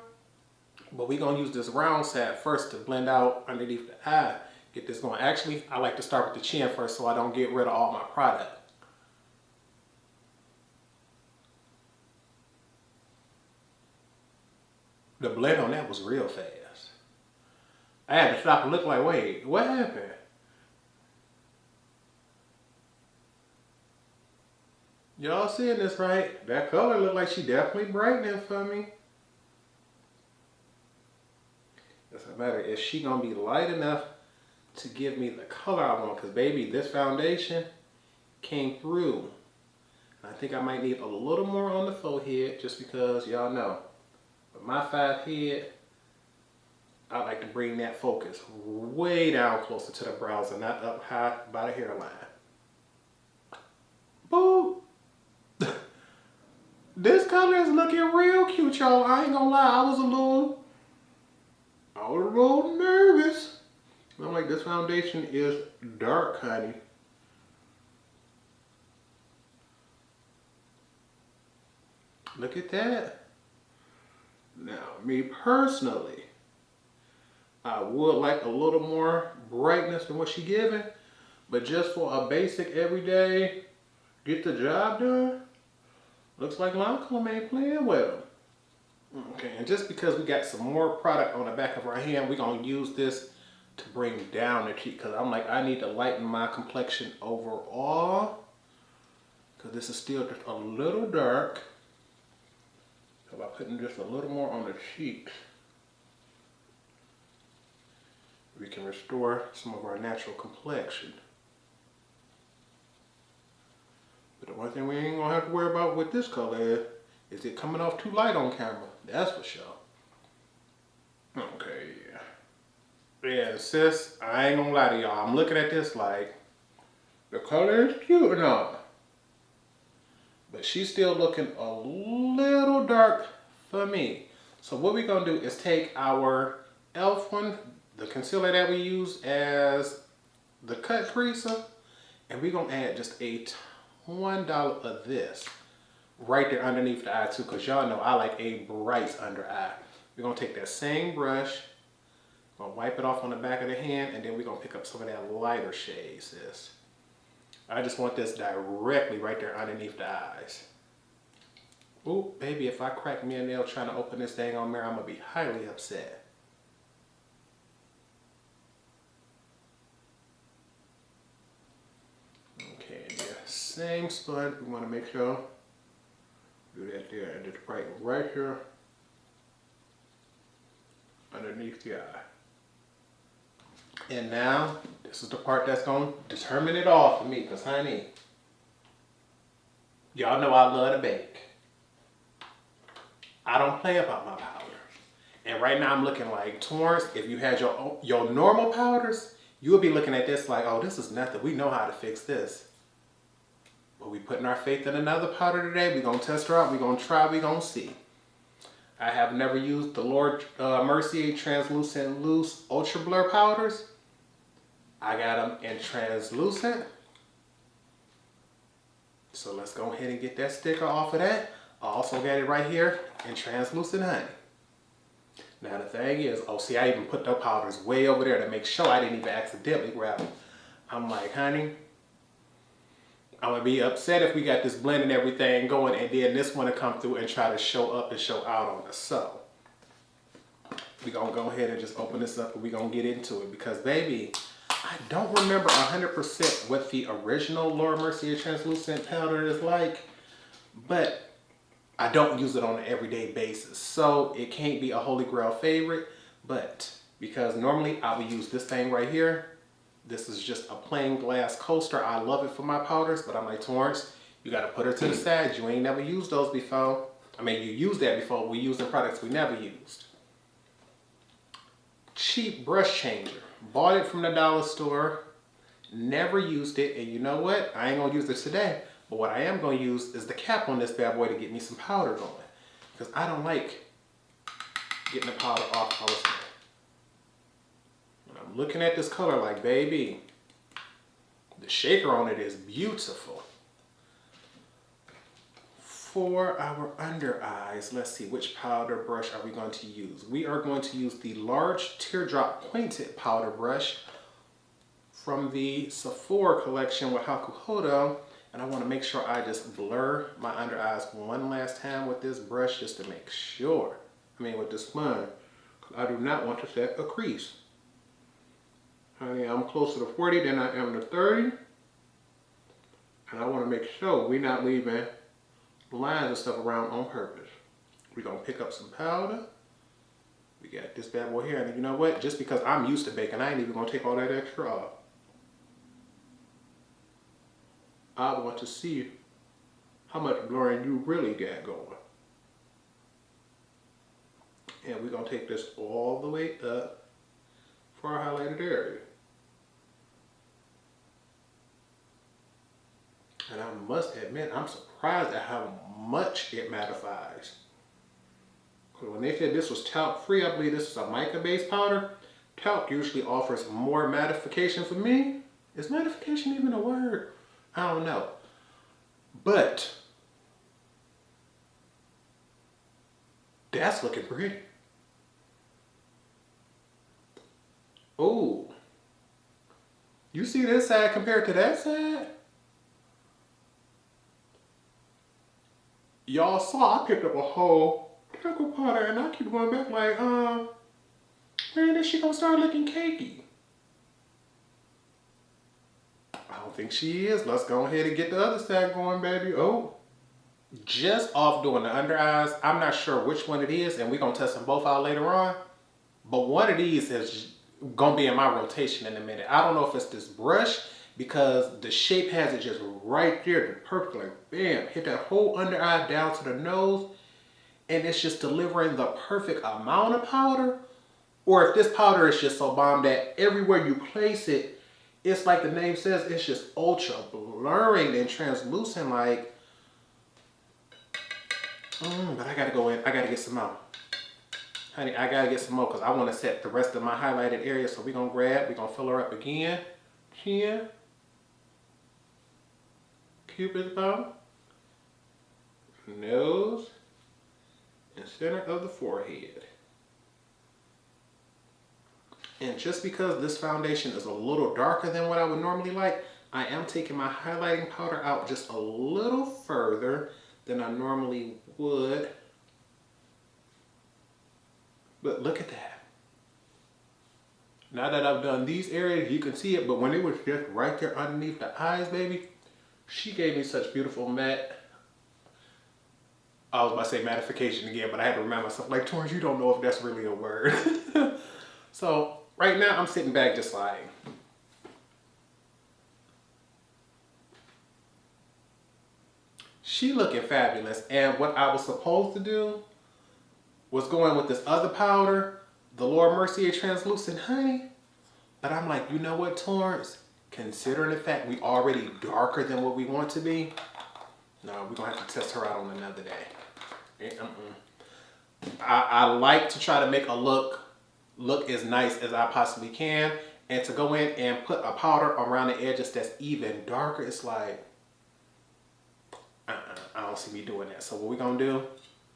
S1: But we're gonna use this round side first to blend out underneath the eye. Get this going. Actually, I like to start with the chin first so I don't get rid of all my product. The blend on that was real fast. I had to stop and look like, wait, what happened? Y'all seeing this, right? That color looked like she definitely brightening for me. Doesn't matter if she gonna be light enough to give me the color I want, because baby, this foundation came through. I think I might need a little more on the forehead just because y'all know. With my 5 head, I like to bring that focus way down closer to the brows and not up high by the hairline. Boop! This color is looking real cute, y'all. I ain't gonna lie, I was a little nervous. I'm like, this foundation is dark, honey. Look at that. Now, me personally, I would like a little more brightness than what she's giving, but just for a basic everyday, get the job done, looks like Lancome ain't playing well. Okay, and just because we got some more product on the back of our hand, we're gonna use this to bring down the cheek, because I'm like, I need to lighten my complexion overall because this is still just a little dark. So by putting just a little more on the cheeks, we can restore some of our natural complexion. But the one thing we ain't gonna have to worry about with this color is it coming off too light on camera. That's for sure. Okay, yeah. Yeah, sis, I ain't gonna lie to y'all. I'm looking at this like, the color is cute or not. But she's still looking a little dark for me. So what we're gonna do is take our e.l.f. one, the concealer that we use as the cut creaser. And we're gonna add just a $1 of this right there underneath the eye too, because y'all know I like a bright under eye. We're gonna take that same brush, gonna wipe it off on the back of the hand, and then we're gonna pick up some of that lighter shade, sis. I just want this directly right there underneath the eyes. Ooh, baby, if I crack me a nail trying to open this dang on mirror, I'm gonna be highly upset. Okay, yeah, same sponge. We wanna make sure, do that there, and just right here underneath the eye. And now, this is the part that's gonna determine it all for me, because honey, y'all know I love to bake. I don't play about my powder. And right now I'm looking like Torrence. If you had your normal powders, you would be looking at this like, oh, this is nothing. We know how to fix this. But we putting our faith in another powder today. We're gonna test her out. We're gonna try. We're gonna see. I have never used the Lord Mercier Translucent Loose Ultra Blur powders. I got them in translucent. So let's go ahead and get that sticker off of that. I also got it right here in translucent honey. Now the thing is, oh see, I even put the powders way over there to make sure I didn't even accidentally grab them. I'm like, honey, I'm gonna be upset if we got this blend and everything going and then this one to come through and try to show up and show out on us. So we're gonna go ahead and just open this up and we're gonna get into it because baby, I don't remember 100% what the original Laura Mercier translucent powder is like, but I don't use it on an everyday basis. So it can't be a holy grail favorite, but because normally I would use this thing right here. This is just a plain glass coaster. I love it for my powders, but I'm like, Torrence, you gotta put her to the side. You ain't never used those before. I mean, you used that before. We used the products we never used. Cheap brush changer. Bought it from the dollar store. Never used it, and you know what? I ain't gonna use it today. But what I am going to use is the cap on this bad boy to get me some powder going. Because I don't like getting the powder off all the time. And I'm looking at this color like, baby, the shaker on it is beautiful. For our under eyes, let's see, which powder brush are we going to use? We are going to use the large teardrop pointed powder brush from the Sephora collection with hakuho-do. And I want to make sure I just blur my under eyes one last time with this brush just to make sure. I mean with this sponge. I do not want to set a crease. Honey, I'm closer to 40 than I am to 30. And I want to make sure we're not leaving lines and stuff around on purpose. We're going to pick up some powder. We got this bad boy here. And you know what? Just because I'm used to baking, I ain't even going to take all that extra off. I want to see how much blurring you really got going. And we're going to take this all the way up for our highlighted area. And I must admit, I'm surprised at how much it mattifies. Because when they said this was talc free, I believe this is a mica based powder. Talc usually offers more mattification for me. Is mattification even a word? I don't know, but that's looking pretty. Oh, you see this side compared to that side? Y'all saw I picked up a whole pickle powder and I keep going back like, when is she gonna start looking cakey? I don't think she is. Let's go ahead and get the other side going, baby. Oh, just off doing the under eyes. I'm not sure which one it is, and we're going to test them both out later on. But one of these is going to be in my rotation in a minute. I don't know if it's this brush, because the shape has it just right there, perfect, like bam, hit that whole under eye down to the nose, and it's just delivering the perfect amount of powder. Or if this powder is just so bomb that everywhere you place it, it's like the name says, it's just ultra blurring and translucent like, but I gotta go in, I gotta get some more. Honey, I gotta get some more because I wanna set the rest of my highlighted area. So we're gonna fill her up again, here. Cupid's bow, nose, and center of the forehead. And just because this foundation is a little darker than what I would normally like, I am taking my highlighting powder out just a little further than I normally would. But look at that. Now that I've done these areas, you can see it, but when it was just right there underneath the eyes, baby, she gave me such beautiful matte. I was about to say mattification again, but I had to remind myself, like, Torrence, you don't know if that's really a word. So right now I'm sitting back just like, she looking fabulous. And what I was supposed to do was going with this other powder, the Laura Mercier Translucent Honey. But I'm like, you know what, Torrence? Considering the fact we already darker than what we want to be, no, we're gonna have to test her out on another day. I like to try to make a look as nice as I possibly can, and to go in and put a powder around the edges that's even darker, it's like, I don't see me doing that. So what we're gonna do,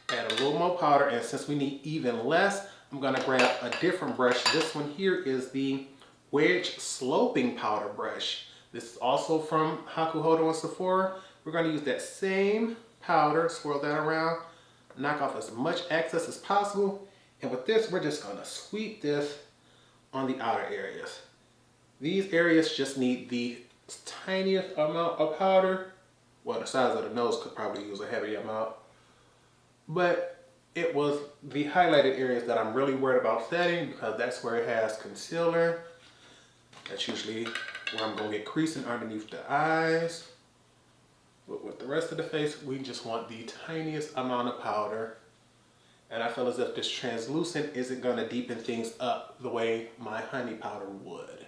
S1: add a little more powder, and since we need even less, I'm gonna grab a different brush. This one here is the Wedge Sloping Powder Brush. This is also from Hakuho-do and Sephora. We're gonna use that same powder, swirl that around, knock off as much excess as possible. And with this, we're just gonna sweep this on the outer areas. These areas just need the tiniest amount of powder. Well, the size of the nose could probably use a heavy amount. But it was the highlighted areas that I'm really worried about setting, because that's where it has concealer. That's usually where I'm gonna get creasing underneath the eyes. But with the rest of the face, we just want the tiniest amount of powder. And I feel as if this translucent isn't gonna deepen things up the way my honey powder would.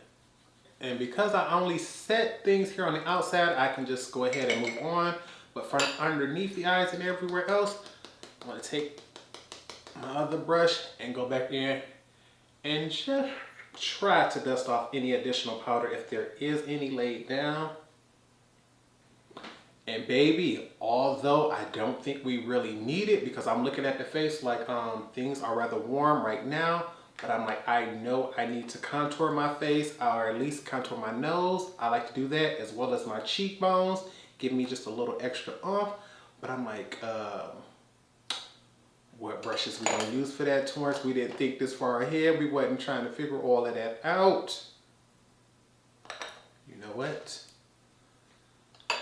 S1: And because I only set things here on the outside, I can just go ahead and move on. But from underneath the eyes and everywhere else, I'm gonna take my other brush and go back in and just try to dust off any additional powder if there is any laid down. And baby, although I don't think we really need it, because I'm looking at the face like things are rather warm right now, but I'm like, I know I need to contour my face, or at least contour my nose. I like to do that, as well as my cheekbones, give me just a little extra oomph. But I'm like, what brushes we gonna use for that, Torrence? We didn't think this far ahead. We wasn't trying to figure all of that out. You know what?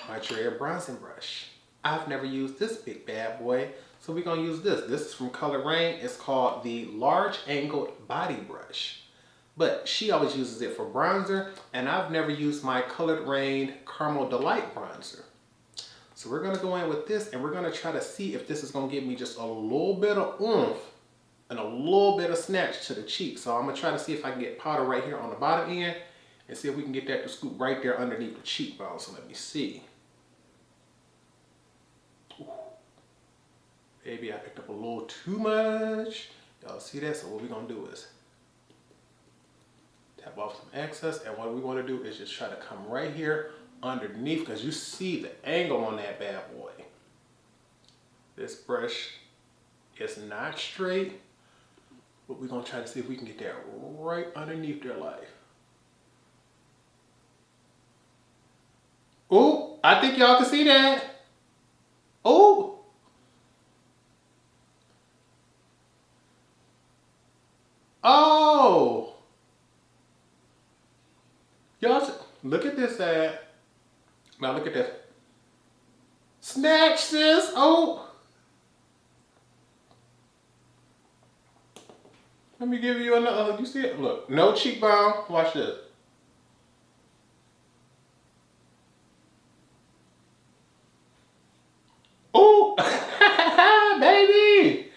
S1: My Dread bronzing brush. I've never used this big bad boy, so we're gonna use this. This is from Color Rain. It's called the Large Angled Body Brush. But she always uses it for bronzer, and I've never used my Colored Rain Caramel Delight bronzer. So we're gonna go in with this, and we're gonna try to see if this is gonna give me just a little bit of oomph and a little bit of snatch to the cheek. So I'm gonna try to see if I can get powder right here on the bottom end, and see if we can get that to scoop right there underneath the cheekbone. So let me see. Ooh. Baby, I picked up a little too much. Y'all see that? So what we're gonna do is tap off some excess, and what we wanna do is just try to come right here underneath, because you see the angle on that bad boy. This brush is not straight, but we're gonna try to see if we can get that right underneath their life. Oh, I think y'all can see that. Oh. Oh. Y'all, look at this ad. Now look at this. Snatch, sis. Oh. Let me give you another. You see it? Look, no cheekbone. Watch this. Oh, baby.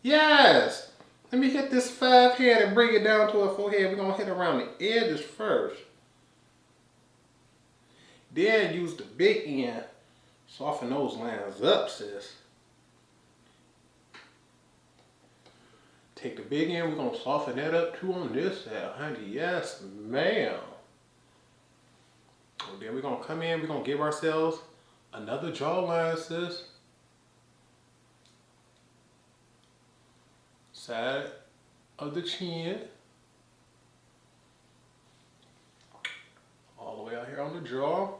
S1: Yes. Let me hit this 5 hand and bring it down to her forehead. We're going to hit around the edges first. Then use the big end. Soften those lines up, sis. Take the big end. We're going to soften that up too on this side, honey. Yes, ma'am. And then we're going to come in. We're going to give ourselves Another jawline, sis. Side of the chin. All the way out here on the jaw.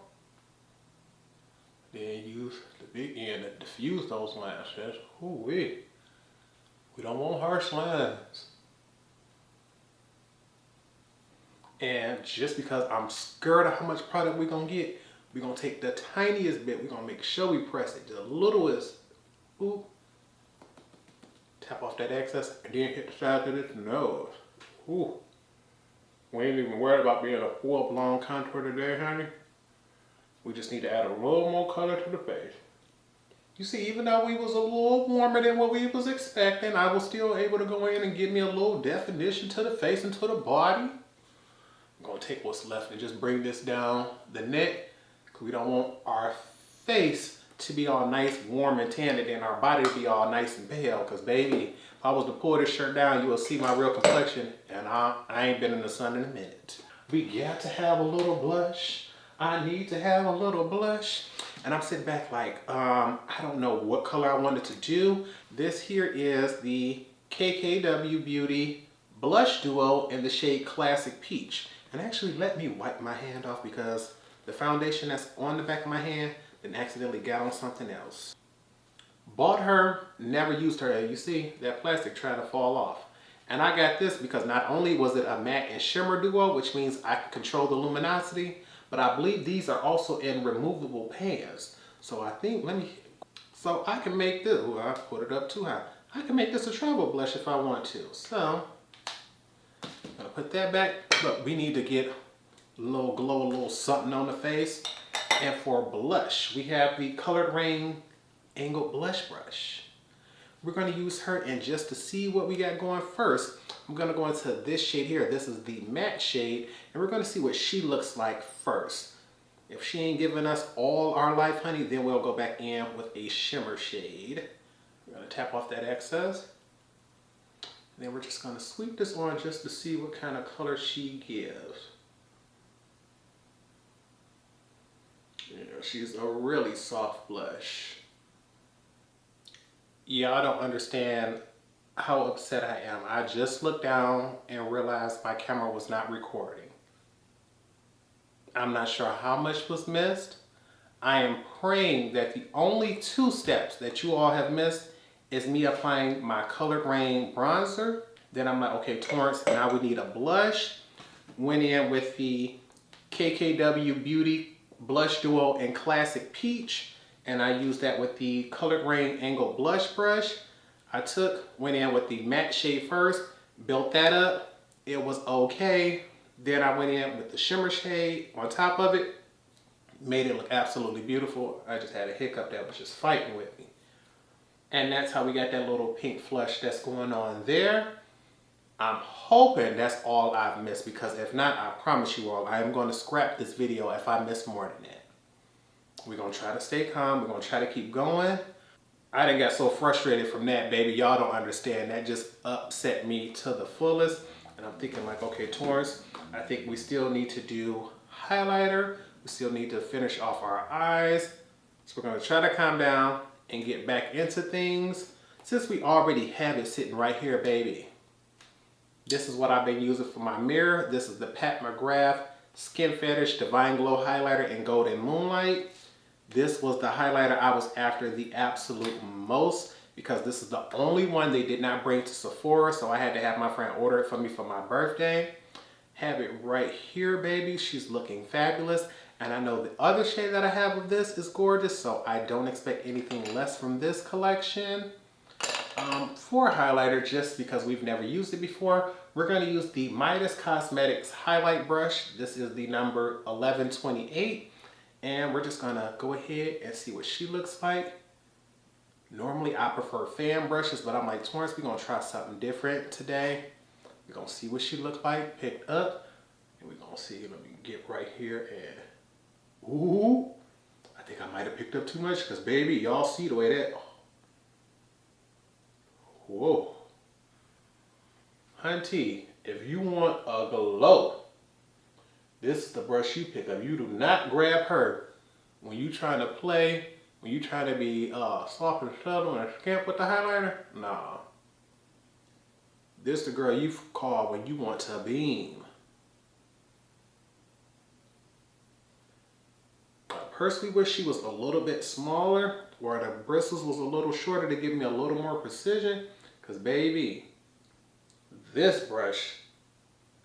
S1: Then use the big end to diffuse those lines. Ooh-wee. We don't want harsh lines. And just because I'm scared of how much product we're gonna get, we're gonna take the tiniest bit. We're gonna make sure we press it the littlest. Ooh. Tap off that excess and then hit the side of this nose. Ooh. We ain't even worried about being a full blown contour today, honey. We just need to add a little more color to the face. You see, even though we was a little warmer than what we was expecting, I was still able to go in and give me a little definition to the face and to the body. I'm gonna take what's left and just bring this down the neck, because we don't want our face to be all nice, warm, and tan, and then our body to be all nice and pale. Because baby, if I was to pull this shirt down, you will see my real complexion, and I ain't been in the sun in a minute. We got to have a little blush. I need to have a little blush. And I'm sitting back like, I don't know what color I wanted to do. This here is the KKW Beauty Blush Duo in the shade Classic Peach. And actually, let me wipe my hand off because the foundation that's on the back of my hand then accidentally got on something else. Bought her, never used her. You see that plastic trying to fall off. And I got this because not only was it a matte and shimmer duo, which means I can control the luminosity, but I believe these are also in removable pans. So I think, so I can make this, ooh, I put it up too high. I can make this a travel blush if I want to. So, I'm gonna put that back. Look, we need to get a little glow, a little something on the face. And for blush, we have the Colored Rain Angled Blush Brush. We're going to use her, and just to see what we got going first, I'm going to go into this shade here. This is the matte shade, and we're going to see what she looks like first. If she ain't giving us all our life, honey, then we'll go back in with a shimmer shade. We're going to tap off that excess. And then we're just going to sweep this on just to see what kind of color she gives. Yeah, she's a really soft blush. Y'all don't understand how upset I am. I just looked down and realized my camera was not recording. I'm not sure how much was missed. I am praying that the only 2 steps that you all have missed is me applying my Colored Rain bronzer. Then I'm like, okay, Torrence, now we need a blush. Went in with the KKW Beauty Blush Duo in Classic Peach, and I used that with the Colored Rain Angled Blush Brush. Went in with the matte shade first, built that up. It was okay. Then I went in with the shimmer shade on top of it, made it look absolutely beautiful. I just had a hiccup that was just fighting with me. And that's how we got that little pink flush that's going on there. I'm hoping that's all I've missed, because if not, I promise you all, I am going to scrap this video if I miss more than that. We're going to try to stay calm. We're going to try to keep going. I done got so frustrated from that, baby. Y'all don't understand. That just upset me to the fullest. And I'm thinking like, okay, Torrence, I think we still need to do highlighter. We still need to finish off our eyes. So we're going to try to calm down and get back into things. Since we already have it sitting right here, baby. This is what I've been using for my mirror. This is the Pat McGrath Skin Fetish Divine Glow Highlighter in Golden Moonlight. This was the highlighter I was after the absolute most, because this is the only one they did not bring to Sephora, so I had to have my friend order it for me for my birthday. Have it right here, baby. She's looking fabulous. And I know the other shade that I have of this is gorgeous, so I don't expect anything less from this collection. For highlighter, just because we've never used it before, we're going to use the Midas Cosmetics highlight brush. This is the number 1128, and we're just going to go ahead and see what she looks like. Normally I prefer fan brushes, but I'm like, Torrence, we're going to try something different today. We're going to see what she looks like, picked up, and we're going to see. Let me get right here and, ooh, I think I might have picked up too much, because baby, y'all see the way that, whoa. Hunty, if you want a glow, this is the brush you pick up. You do not grab her when you trying to play, when you trying to be soft and subtle and scamp with the highlighter, nah. This the girl you call when you want to beam. I personally wish she was a little bit smaller, or the bristles was a little shorter to give me a little more precision. Cause baby, this brush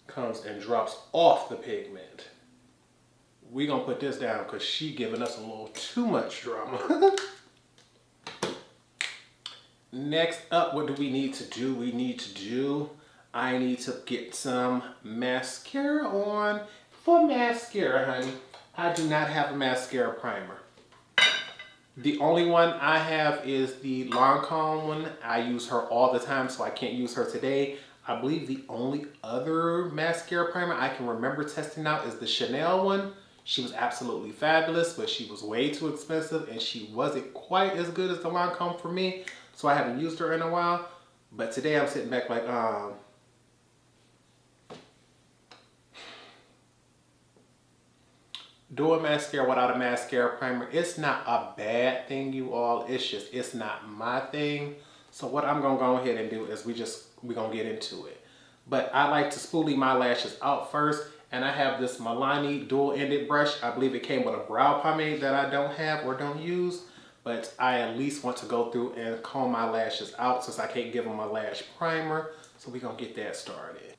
S1: comes and drops off the pigment. We gonna put this down because she giving us a little too much drama. Next up, what do we need to do? I need to get some mascara on. For mascara, honey, I do not have a mascara primer. The only one I have is the Lancome one. I use her all the time, so I can't use her today. I believe the only other mascara primer I can remember testing out is the Chanel one. She was absolutely fabulous, but she was way too expensive and she wasn't quite as good as the Lancome for me. So I haven't used her in a while. But today I'm sitting back like, doing mascara without a mascara primer, it's not a bad thing, you all. It's not my thing. So what I'm gonna go ahead and do is we're gonna get into it. But I like to spoolie my lashes out first, and I have this Milani dual-ended brush. I believe it came with a brow pomade that I don't have or don't use, but I at least want to go through and comb my lashes out since I can't give them a lash primer. So we're gonna get that started.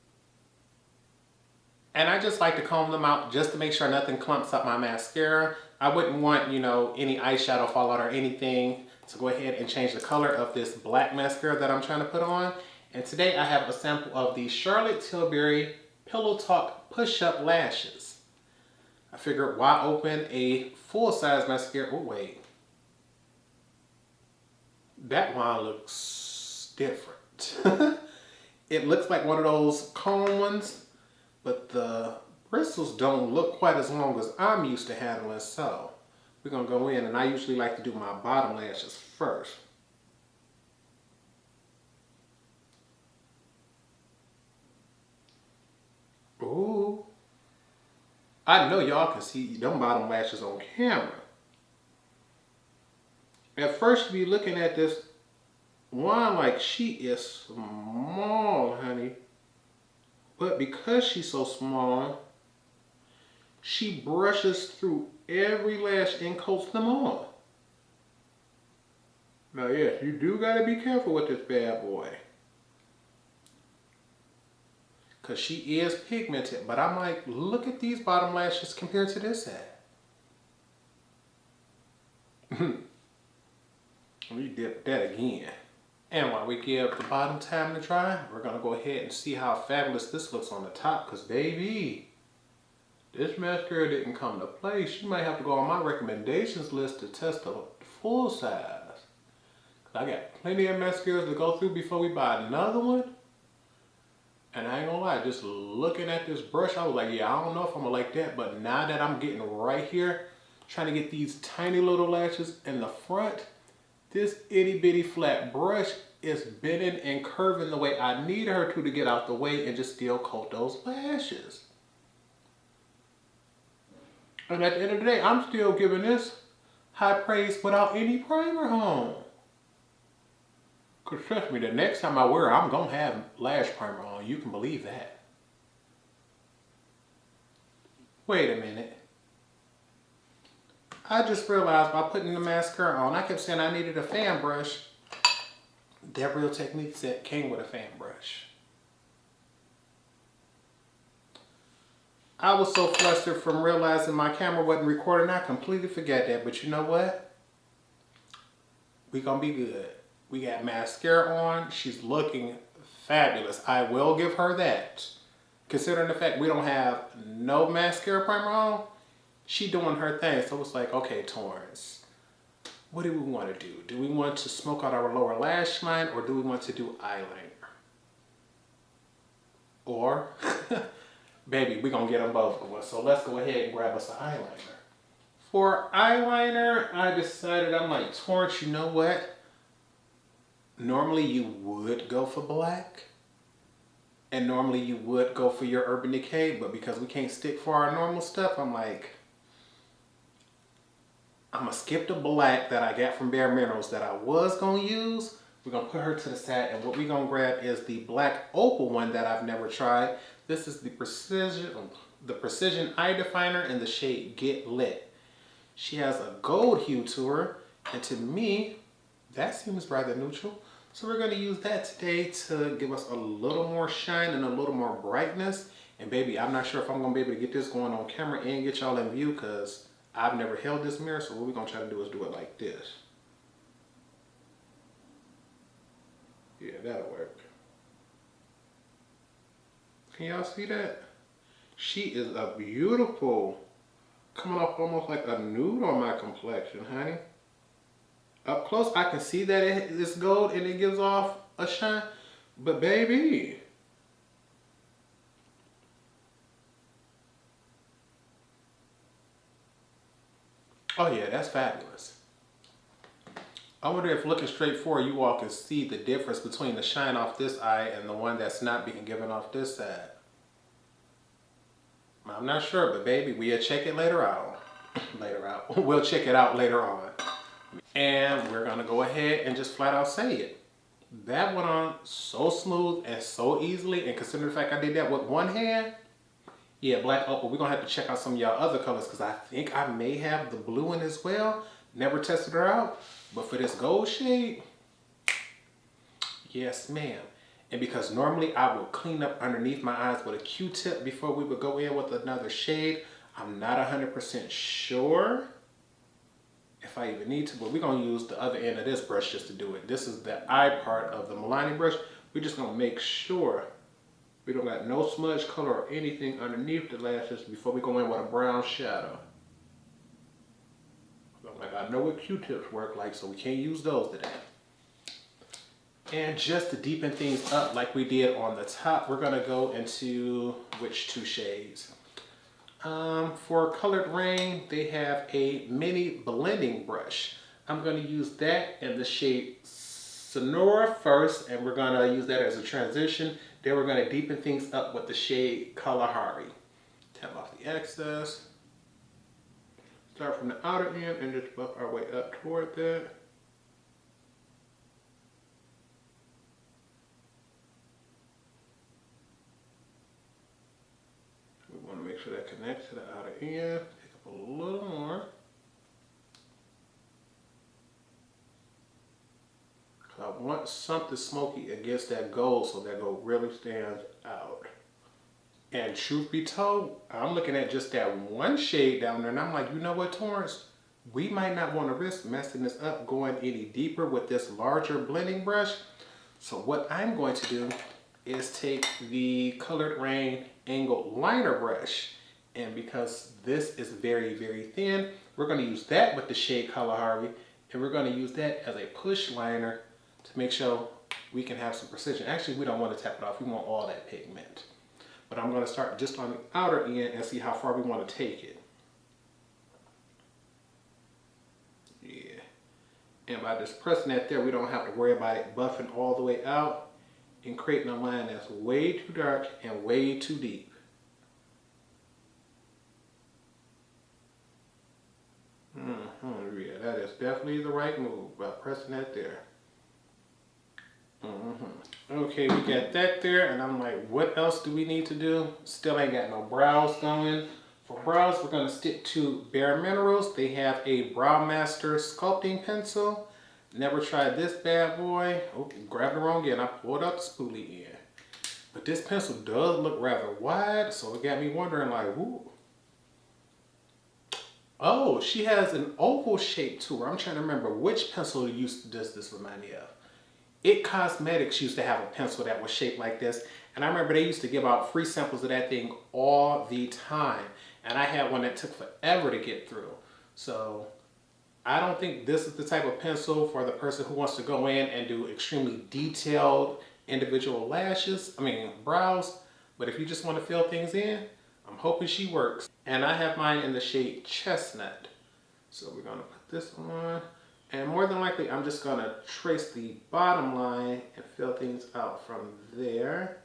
S1: And I just like to comb them out just to make sure nothing clumps up my mascara. I wouldn't want, you know, any eyeshadow fallout or anything to go ahead and change the color of this black mascara that I'm trying to put on. And today I have a sample of the Charlotte Tilbury Pillow Talk Push-Up Lashes. I figured why open a full-size mascara? Oh, wait. That one looks different. It looks like one of those comb ones, but the bristles don't look quite as long as I'm used to handling. So we're gonna go in, and I usually like to do my bottom lashes first. Ooh. I know y'all can see them bottom lashes on camera. At first you be looking at this one like she is small, honey. But because she's so small, she brushes through every lash and coats them on. Now yes, you do gotta be careful with this bad boy. Cause she is pigmented, but I'm like, look at these bottom lashes compared to this set. Let me dip that again. And while we give the bottom time to dry, we're gonna go ahead and see how fabulous this looks on the top. Cause baby, this mascara didn't come to play. She might have to go on my recommendations list to test the full size. Cause I got plenty of mascaras to go through before we buy another one. And I ain't gonna lie, just looking at this brush, I was like, yeah, I don't know if I'm gonna like that. But now that I'm getting right here, trying to get these tiny little lashes in the front, this itty bitty flat brush is bending and curving the way I need her to get out the way and just still coat those lashes. And at the end of the day, I'm still giving this high praise without any primer on. Cause trust me, the next time I wear her, I'm gonna have lash primer on. You can believe that. Wait a minute. I just realized by putting the mascara on, I kept saying I needed a fan brush. That Real Technique set came with a fan brush. I was so flustered from realizing my camera wasn't recording, I completely forgot that. But you know what? We gonna be good. We got mascara on. She's looking fabulous. I will give her that. Considering the fact we don't have no mascara primer on, she doing her thing. So it's like, okay, Torrence, what do we want to do? Do we want to smoke out our lower lash line, or do we want to do eyeliner? Or, baby, we're going to get them both of us. So let's go ahead and grab us an eyeliner. For eyeliner, I decided, I'm like, Torrence, you know what? Normally you would go for black. And normally you would go for your Urban Decay. But because we can't stick for our normal stuff, I'm like, I'm gonna skip the black that I got from bareMinerals that I was gonna use. We're gonna put her to the side, and what we're gonna grab is the black opal one that I've never tried. This is the Precision Eye Definer in the shade Get Lit. She has a gold hue to her, and to me, that seems rather neutral. So we're gonna use that today to give us a little more shine and a little more brightness. And baby, I'm not sure if I'm gonna be able to get this going on camera and get y'all in view, because I've never held this mirror. So what we're gonna try to do is do it like this. Yeah, that'll work. Can y'all see that? She is a beautiful, coming off almost like a nude on my complexion, honey. Up close, I can see that it's gold and it gives off a shine. But baby, oh yeah, that's fabulous. I wonder if looking straight forward, you all can see the difference between the shine off this eye and the one that's not being given off this side. I'm not sure, but baby, we'll check it later out. We'll check it out later on. And we're gonna go ahead and just flat out say it. That went on so smooth and so easily, and considering the fact I did that with one hand, yeah, black opal. We're gonna have to check out some of y'all other colors, because I think I may have the blue one as well. Never tested her out, but for this gold shade, yes ma'am. And because normally I will clean up underneath my eyes with a Q-tip before we would go in with another shade, I'm not 100% sure if I even need to, but we're gonna use the other end of this brush just to do it. This is the eye part of the Milani brush. We're just gonna make sure we don't got no smudge color or anything underneath the lashes before we go in with a brown shadow. Like, I know what Q-tips work like, so we can't use those today. And just to deepen things up like we did on the top, we're gonna go into which two shades? For Colored Rain, they have a mini blending brush. I'm gonna use that in the shade Sonora first, and we're gonna use that as a transition. Then we're gonna deepen things up with the shade Kalahari. Tap off the excess. Start from the outer end and just buff our way up toward that. We want to make sure that connects to the outer end. Pick up a little more. I want something smoky against that gold so that gold really stands out. And truth be told, I'm looking at just that one shade down there and I'm like, you know what, Torrence? We might not want to risk messing this up going any deeper with this larger blending brush. So what I'm going to do is take the Colored Rain angled liner brush. And because this is very, very thin, we're going to use that with the shade Kalahari. And we're going to use that as a push liner to make sure we can have some precision. Actually, we don't want to tap it off. We want all that pigment. But I'm going to start just on the outer end and see how far we want to take it. Yeah. And by just pressing that there, we don't have to worry about it buffing all the way out and creating a line that's way too dark and way too deep. Yeah, that is definitely the right move by pressing that there. Okay, we got that there, and I'm like, what else do we need to do? Still ain't got no brows going. For brows, we're gonna stick to bareMinerals. They have a Master Sculpting Pencil. Never tried this bad boy. Oh, grabbed the wrong end. I pulled out the spoolie end. But this pencil does look rather wide, so it got me wondering like, ooh. Oh, she has an oval shape to her. I'm trying to remember which pencil does this remind me of. It Cosmetics used to have a pencil that was shaped like this, and I remember they used to give out free samples of that thing all the time, and I had one that took forever to get through. So I don't think this is the type of pencil for the person who wants to go in and do extremely detailed individual brows, but if you just want to fill things in, I'm hoping she works. And I have mine in the shade Chestnut. So we're gonna put this on. And more than likely, I'm just gonna trace the bottom line and fill things out from there.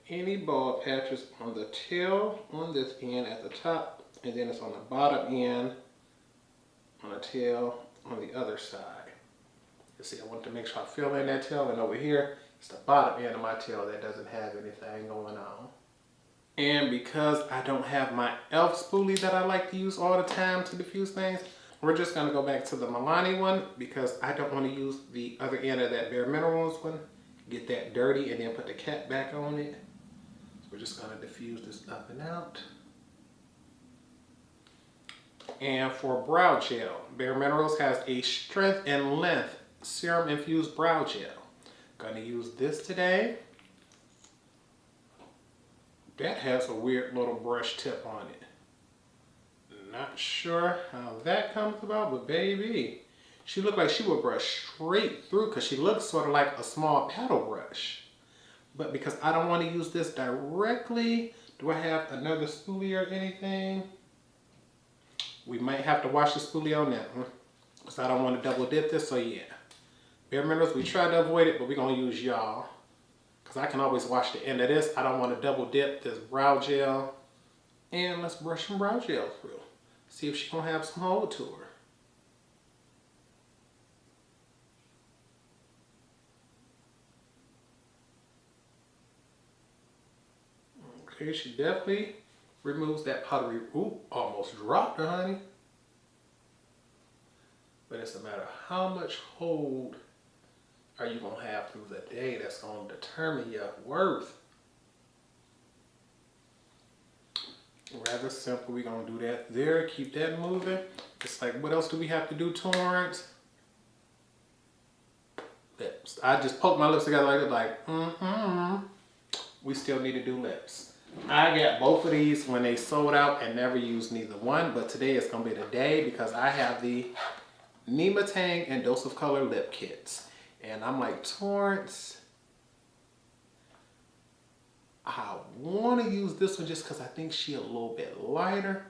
S1: any bald patches on the tail on this end at the top, and then it's on the bottom end on the tail on the other side. You see, I want to make sure I fill in that tail, and over here, it's the bottom end of my tail that doesn't have anything going on. And because I don't have my e.l.f. spoolie that I like to use all the time to diffuse things, we're just gonna go back to the Milani one because I don't want to use the other end of that bareMinerals one, get that dirty, and then put the cap back on it. So we're just gonna diffuse this up and out. And for brow gel, bareMinerals has a strength and length serum infused brow gel. Gonna use this today. That has a weird little brush tip on it. Not sure how that comes about, but baby, she looked like she would brush straight through because she looks sort of like a small paddle brush. But because I don't want to use this directly, do I have another spoolie or anything? We might have to wash the spoolie on that one because I don't want to double dip this, so yeah. bareMinerals, we tried to avoid it, but we're going to use y'all because I can always wash the end of this. I don't want to double dip this brow gel. And let's brush some brow gel through. See if she's going to have some hold to her. Okay, she definitely removes that powdery. Ooh, almost dropped her, honey. But it's a matter of how much hold are you going to have through the day that's going to determine your worth. Rather simple. We're going to do that there. Keep that moving. It's like, what else do we have to do, Torrence? Lips. I just poked my lips together like, we still need to do lips. I got both of these when they sold out and never used neither one, but today is going to be the day because I have the Nima Tang and Dose of Color lip kits. And I'm like, Torrence, I want to use this one just because I think she's a little bit lighter.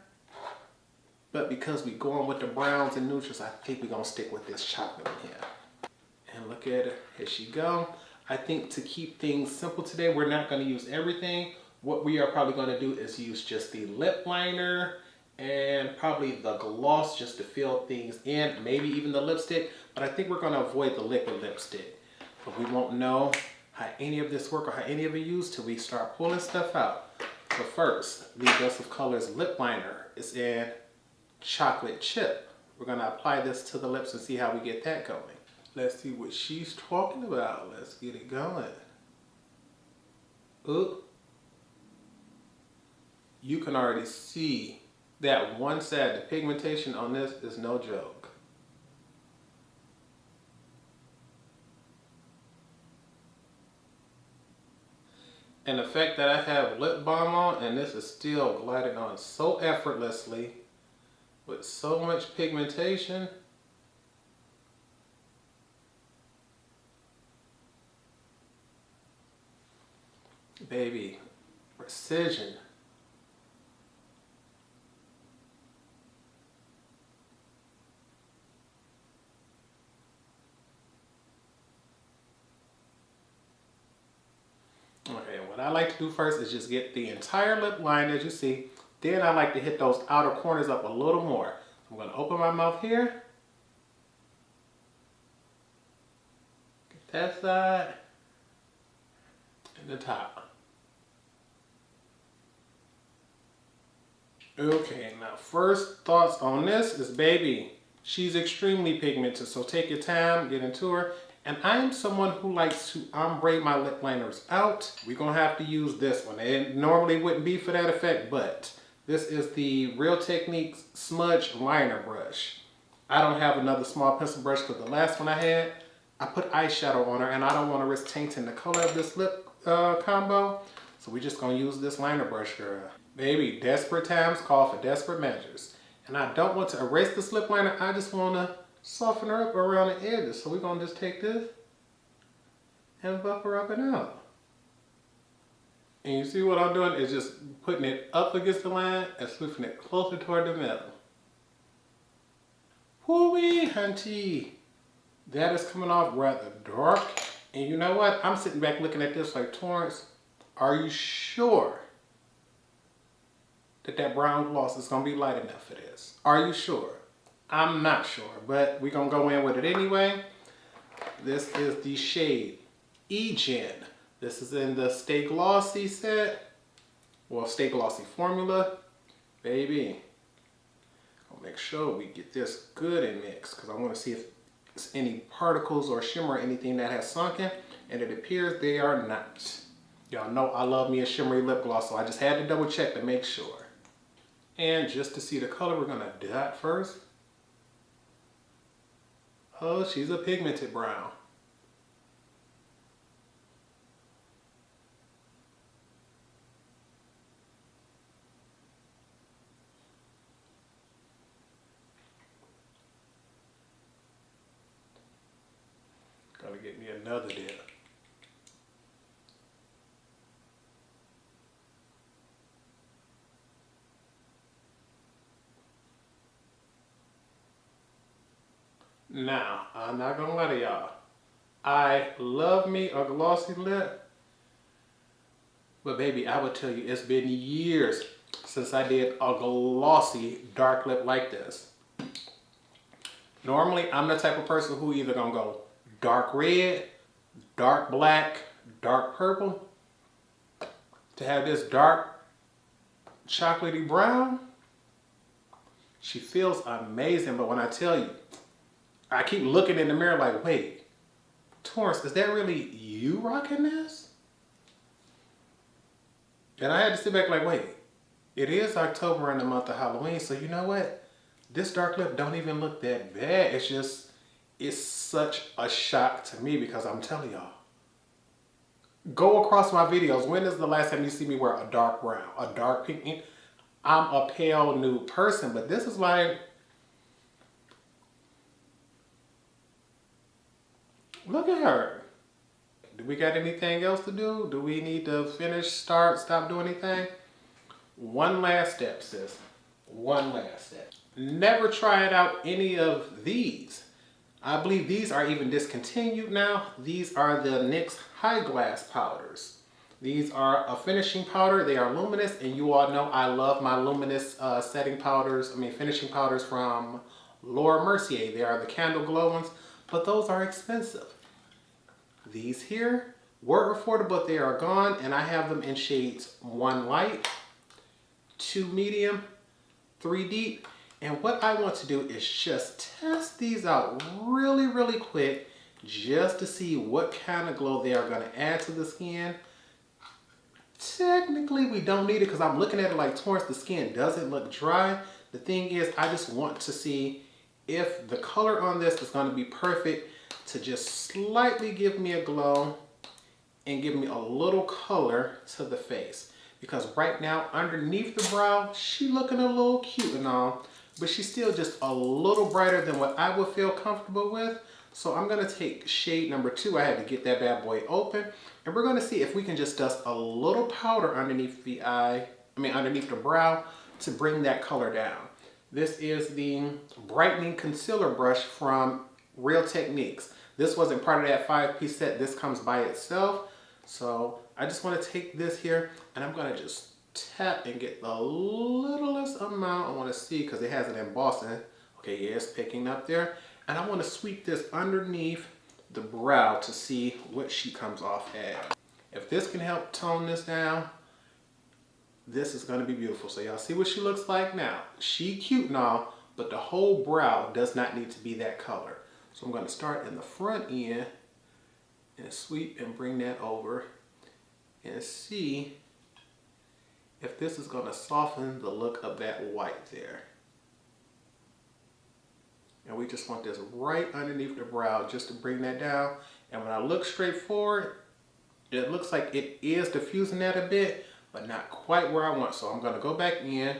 S1: But because we're going with the browns and neutrals, I think we're going to stick with this chocolate one here. And look at her. Here she go. I think to keep things simple today, we're not going to use everything. What we are probably going to do is use just the lip liner and probably the gloss just to fill things in. Maybe even the lipstick. But I think we're going to avoid the liquid lipstick. But we won't know how any of this work or how any of it used till we start pulling stuff out. But first, the Dose of Colors lip liner is in chocolate chip. We're going to apply this to the lips and see how we get that going. Let's see what she's talking about. Let's get it going. Ooh. You can already see that one side, the pigmentation on this is no joke. And the fact that I have lip balm on and this is still gliding on so effortlessly with so much pigmentation. Baby, precision. Okay, what I like to do first is just get the entire lip line as you see. Then I like to hit those outer corners up a little more. I'm going to open my mouth here. Get that side. And the top. Okay, now first thoughts on this is baby, she's extremely pigmented, so take your time, get into her. And I am someone who likes to ombre my lip liners out. We're going to have to use this one. It normally wouldn't be for that effect, but this is the Real Techniques Smudge Liner Brush. I don't have another small pencil brush because the last one I had, I put eyeshadow on her and I don't want to risk tainting the color of this lip combo. So we're just going to use this liner brush, girl. Baby, desperate times call for desperate measures. And I don't want to erase this lip liner. I just want to soften her up around the edges. So we're going to just take this and buff her up and out. And you see what I'm doing is just putting it up against the line and switching it closer toward the middle. Whoo-wee, hunty. That is coming off rather dark. And you know what? I'm sitting back looking at this like, Torrence, Are you sure that that brown gloss is going to be light enough for this? Are you sure? I'm not sure, but we're going to go in with it anyway. This is the shade E-Gen. This is in the Stay Glossy set. Well, Stay Glossy formula. Baby, I'll make sure we get this good and mixed because I want to see if there's any particles or shimmer or anything that has sunken, and it appears they are not. Y'all know I love me a shimmery lip gloss, so I just had to double check to make sure. And just to see the color, we're gonna dot first. Oh, she's a pigmented brown. Gotta get me another dip. Now, I'm not gonna lie to y'all. I love me a glossy lip, but baby, I would tell you it's been years since I did a glossy dark lip like this. Normally, I'm the type of person who either gonna go dark red, dark black, dark purple. To have this dark chocolatey brown, she feels amazing, but when I tell you, I keep looking in the mirror like, wait, Torrence, is that really you rocking this? And I had to sit back like, wait, it is October in the month of Halloween, so you know what? This dark lip don't even look that bad. It's just, it's such a shock to me because I'm telling y'all, go across my videos. When is the last time you see me wear a dark brown, a dark pink? I'm a pale nude person, but this is like, look at her. Do we got anything else to do? Do we need to finish, start, stop doing anything? One last step, sis. One last step. Never tried out any of these. I believe these are even discontinued now. These are the NYX High Glass powders. These are a finishing powder. They are luminous, and you all know I love my luminous finishing powders from Laura Mercier. They are the Candle Glow ones, but those are expensive. These here were affordable, they are gone, and I have them in shades 1 light, 2 medium, 3 deep. And what I want to do is just test these out really quick just to see what kind of glow they are going to add to the skin. Technically, we don't need it because I'm looking at it like, Torrence, the skin doesn't look dry. The thing is, I just want to see if the color on this is going to be perfect to just slightly give me a glow and give me a little color to the face. Because right now, underneath the brow, she looking a little cute and all, but she's still just a little brighter than what I would feel comfortable with. So I'm gonna take shade number 2. I had to get that bad boy open. And we're gonna see if we can just dust a little powder underneath the underneath the brow to bring that color down. This is the brightening concealer brush from Real Techniques. This wasn't part of that 5-piece set. This comes by itself. So I just want to take this here and I'm going to just tap and get the littlest amount I want to see because it has an embossing. Okay, yeah, it's picking up there. And I want to sweep this underneath the brow to see what she comes off at. If this can help tone this down, this is going to be beautiful. So y'all see what she looks like now. She cute and all, but the whole brow does not need to be that color. So I'm going to start in the front end and sweep and bring that over and see if this is going to soften the look of that white there. And we just want this right underneath the brow just to bring that down. And when I look straight forward, it looks like it is diffusing that a bit, but not quite where I want. So I'm going to go back in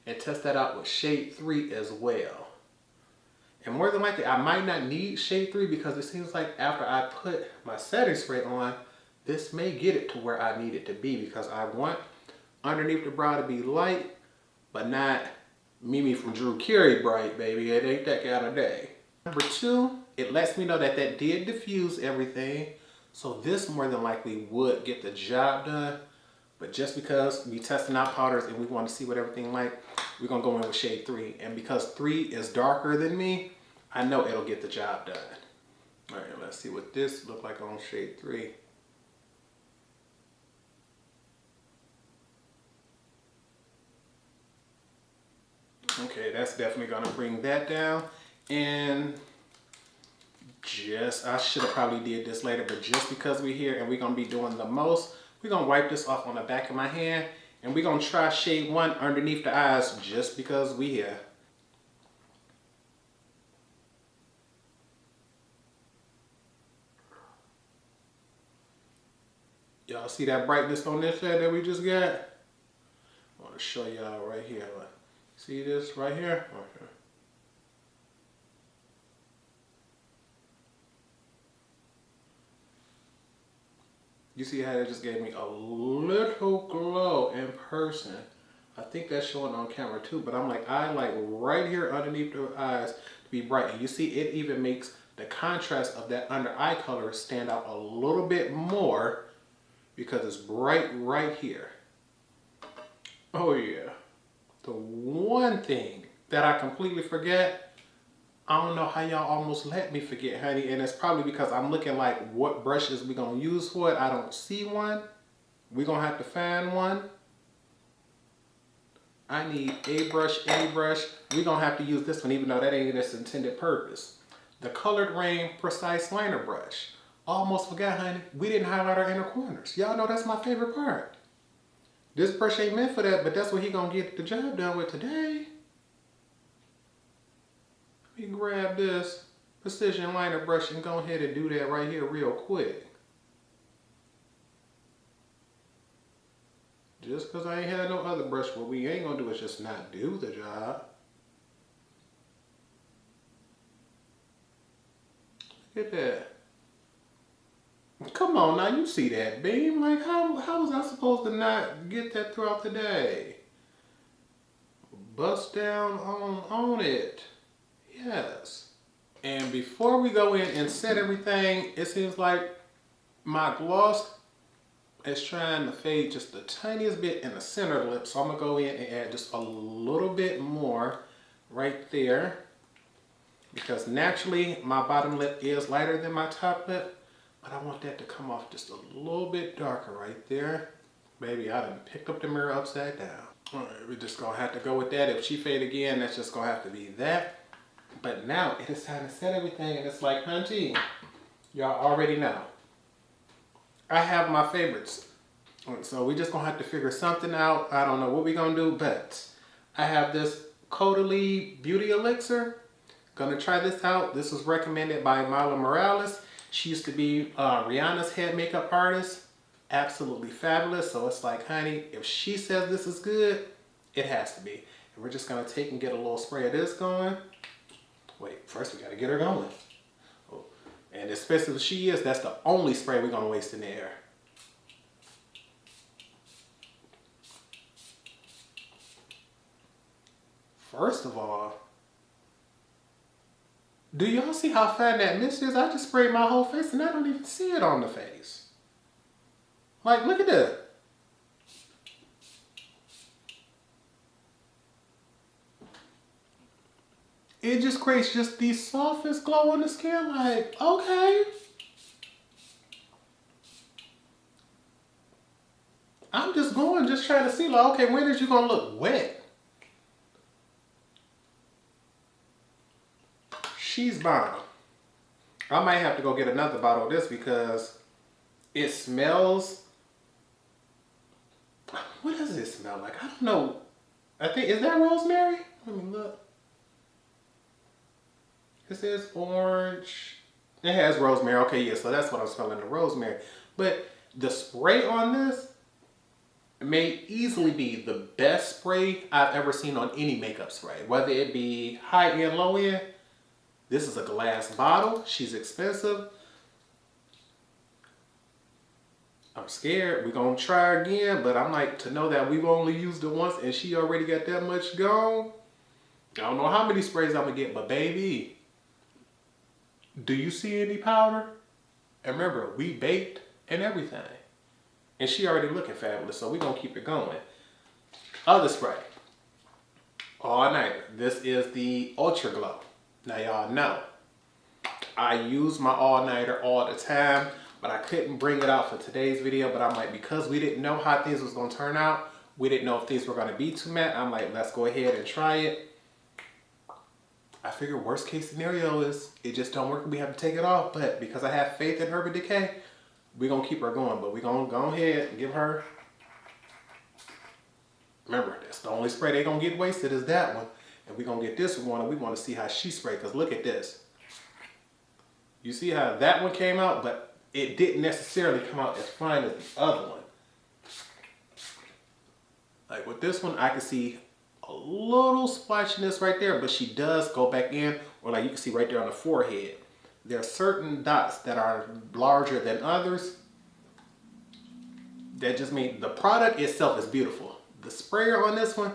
S1: and test that out with shade 3 as well. And more than likely, I might not need shade 3 because it seems like after I put my setting spray on, this may get it to where I need it to be because I want underneath the brow to be light, but not Mimi from Drew Carey bright, baby. It ain't that kind of day. Number 2, it lets me know that that did diffuse everything. So this more than likely would get the job done. But just because we testing out powders and we want to see what everything like, we're gonna go in with shade 3. And because 3 is darker than me, I know it'll get the job done. All right, let's see what this look like on shade 3. Okay, that's definitely gonna bring that down. And I should have probably did this later, but just because we're here and we're gonna be doing the most, we're gonna wipe this off on the back of my hand and we're gonna try shade 1 underneath the eyes just because we here. Y'all see that brightness on this shade that we just got? I want to show y'all right here. See this right here? Okay. You see how it just gave me a little glow in person. I think that's showing on camera too, but I'm like, I like right here underneath the eyes to be bright. And you see it even makes the contrast of that under eye color stand out a little bit more because it's bright right here. Oh yeah. The one thing that I completely forget, I don't know how y'all almost let me forget, honey, and it's probably because I'm looking like what brushes we gonna use for it. I don't see one. We gonna have to find one. I need a brush. We gonna have to use this one even though that ain't its intended purpose. The Colored Rain Precise Liner Brush. Almost forgot, honey, we didn't highlight our inner corners. Y'all know that's my favorite part. This brush ain't meant for that, but that's what he gonna get the job done with today. We can grab this precision liner brush and go ahead and do that right here real quick. Just because I ain't had no other brush, what we ain't gonna do is just not do the job. Look at that. Come on now, you see that beam? Like how was I supposed to not get that throughout the day? Bust down on it. Yes. And before we go in and set everything, it seems like my gloss is trying to fade just the tiniest bit in the center lip. So I'm gonna go in and add just a little bit more right there. Because naturally my bottom lip is lighter than my top lip, but I want that to come off just a little bit darker right there. Baby, I done picked up the mirror upside down. All right, we're just gonna have to go with that. If she fade again, that's just gonna have to be that. But now it is time to set everything, and it's like, hunty, y'all already know. I have my favorites. So we just gonna have to figure something out. I don't know what we're gonna do, but I have this Caudalie Beauty Elixir. Gonna try this out. This was recommended by bareMinerals. She used to be Rihanna's head makeup artist. Absolutely fabulous. So it's like, honey, if she says this is good, it has to be. And we're just gonna take and get a little spray of this going. Wait, first we gotta get her going. Oh. And as expensive as she is, that's the only spray we're gonna waste in the air. First of all, do y'all see how fine that mist is? I just sprayed my whole face and I don't even see it on the face. Like, look at that. It just creates just the softest glow on the skin. Like, okay. I'm just going, just trying to see, like, okay, when is you gonna look wet? She's bomb. I might have to go get another bottle of this because it smells. What does it smell like? I don't know. I think, is that rosemary? Let me look. It says orange. It has rosemary. Okay, yeah, so that's what I'm smelling, the rosemary. But the spray on this may easily be the best spray I've ever seen on any makeup spray. Whether it be high end, low end. This is a glass bottle. She's expensive. I'm scared. We're going to try again, but I'm like, to know that we've only used it once and she already got that much gone. I don't know how many sprays I'm going to get, but baby, do you see any powder? And remember, we baked and everything. And she already looking fabulous, so we're gonna keep it going. Other spray. All Nighter. This is the Ultra Glow. Now y'all know, I use my All Nighter all the time, but I couldn't bring it out for today's video. But I'm like, because we didn't know how things was gonna turn out, we didn't know if things were gonna be too matte, I'm like, let's go ahead and try it. I figure worst case scenario is it just don't work and we have to take it off. But because I have faith in Urban Decay, we're gonna keep her going. But we're gonna go ahead and give her, remember, that's the only spray they gonna get wasted is that one. And we're gonna get this one and we wanna see how she sprayed, because look at this. You see how that one came out, but it didn't necessarily come out as fine as the other one. Like with this one, I can see a little splotchiness right there, but she does go back in, or like you can see right there on the forehead. There are certain dots that are larger than others. That just means the product itself is beautiful. The sprayer on this one,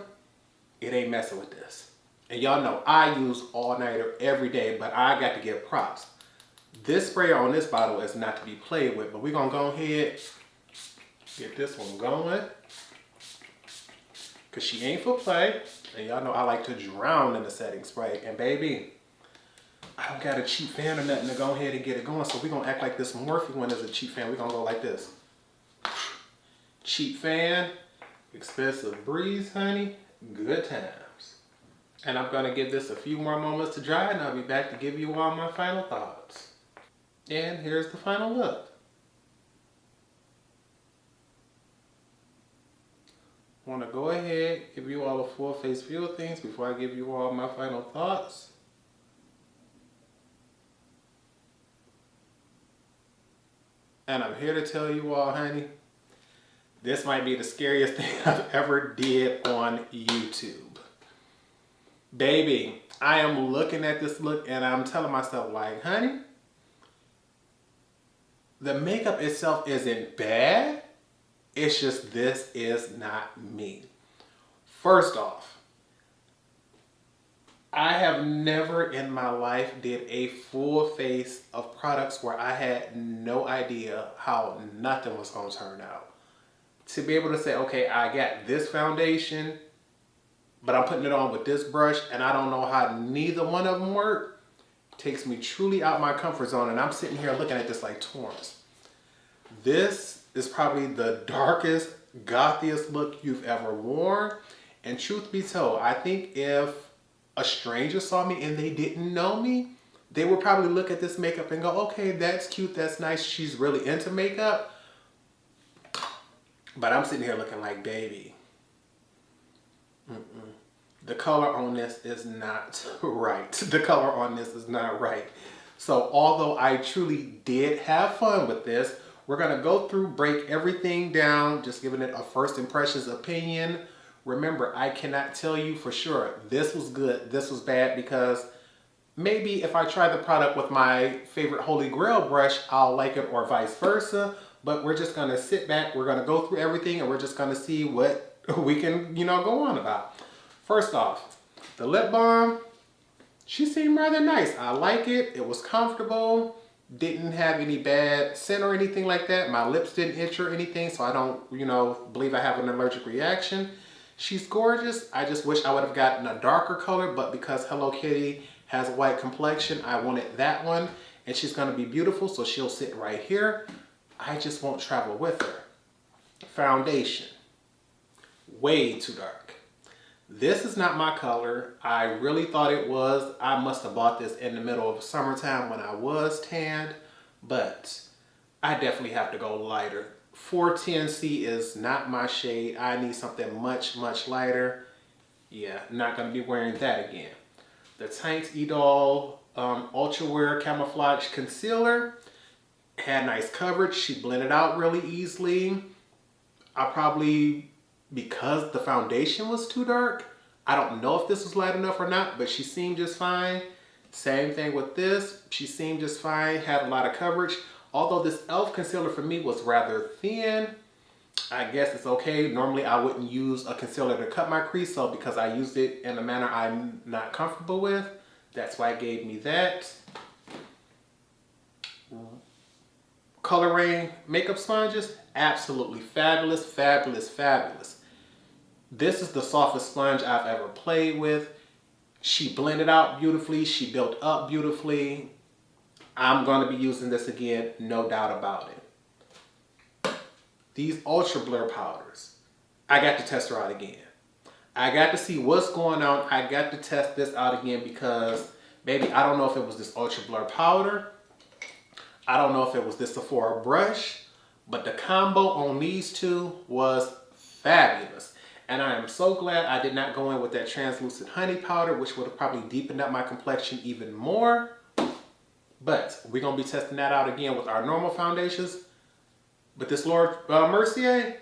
S1: it ain't messing with this. And y'all know I use All Nighter every day, but I got to give props. This sprayer on this bottle is not to be played with, but we're gonna go ahead, get this one going. Cause she ain't for play. And y'all know I like to drown in the setting spray. And baby, I don't got a cheap fan or nothing to go ahead and get it going. So we're gonna act like this Morphe one is a cheap fan. We're gonna go like this. Cheap fan, expensive breeze, honey, good times. And I'm gonna give this a few more moments to dry and I'll be back to give you all my final thoughts. And here's the final look. I want to go ahead, give you all a full face view of things before I give you all my final thoughts. And I'm here to tell you all, honey, this might be the scariest thing I've ever did on YouTube. Baby, I am looking at this look and I'm telling myself like, honey, the makeup itself isn't bad. It's just this is not me. First off, I have never in my life did a full face of products where I had no idea how nothing was going to turn out. To be able to say, okay, I got this foundation, but I'm putting it on with this brush and I don't know how neither one of them work, takes me truly out my comfort zone. And I'm sitting here looking at this like, Torrence, this is probably the darkest, gothiest look you've ever worn. And truth be told, I think if a stranger saw me and they didn't know me, they would probably look at this makeup and go, okay, that's cute, that's nice, she's really into makeup. But I'm sitting here looking like, baby, the color on this is not right. The color on this is not right. So although I truly did have fun with this, we're gonna go through, break everything down, just giving it a first impressions opinion. Remember, I cannot tell you for sure this was good, this was bad, because maybe if I try the product with my favorite Holy Grail brush, I'll like it, or vice versa. But we're just gonna sit back, we're gonna go through everything, and we're just gonna see what we can, go on about. First off, the lip balm, she seemed rather nice. I like it, it was comfortable. Didn't have any bad scent or anything like that. My lips didn't itch or anything, so I don't, believe I have an allergic reaction. She's gorgeous. I just wish I would have gotten a darker color, but because Hello Kitty has a white complexion, I wanted that one. And she's gonna be beautiful, so she'll sit right here. I just won't travel with her. Foundation, way too dark. This is not my color. I really thought it was. I must have bought this in the middle of summertime when I was tanned, but I definitely have to go lighter. 410C is not my shade. I need something much, much lighter. Yeah, not gonna be wearing that again. The Teint Idol Ultra Wear Camouflage Concealer had nice coverage. She blended out really easily. I probably, because the foundation was too dark, I don't know if this was light enough or not, but she seemed just fine. Same thing with this. She seemed just fine, had a lot of coverage. Although this e.l.f. concealer for me was rather thin, I guess it's okay. Normally I wouldn't use a concealer to cut my crease, so because I used it in a manner I'm not comfortable with, that's why it gave me that. Color Rain makeup sponges, absolutely fabulous, fabulous, fabulous. This is the softest sponge I've ever played with. She blended out beautifully. She built up beautifully. I'm going to be using this again, no doubt about it. These Ultra Blur powders, I got to test her out again. I got to see what's going on. I got to test this out again because, baby, I don't know if it was this Ultra Blur powder. I don't know if it was this Sephora brush, but the combo on these two was fabulous. And I am so glad I did not go in with that translucent honey powder, which would have probably deepened up my complexion even more. But we're going to be testing that out again with our normal foundations. But this Laura Mercier,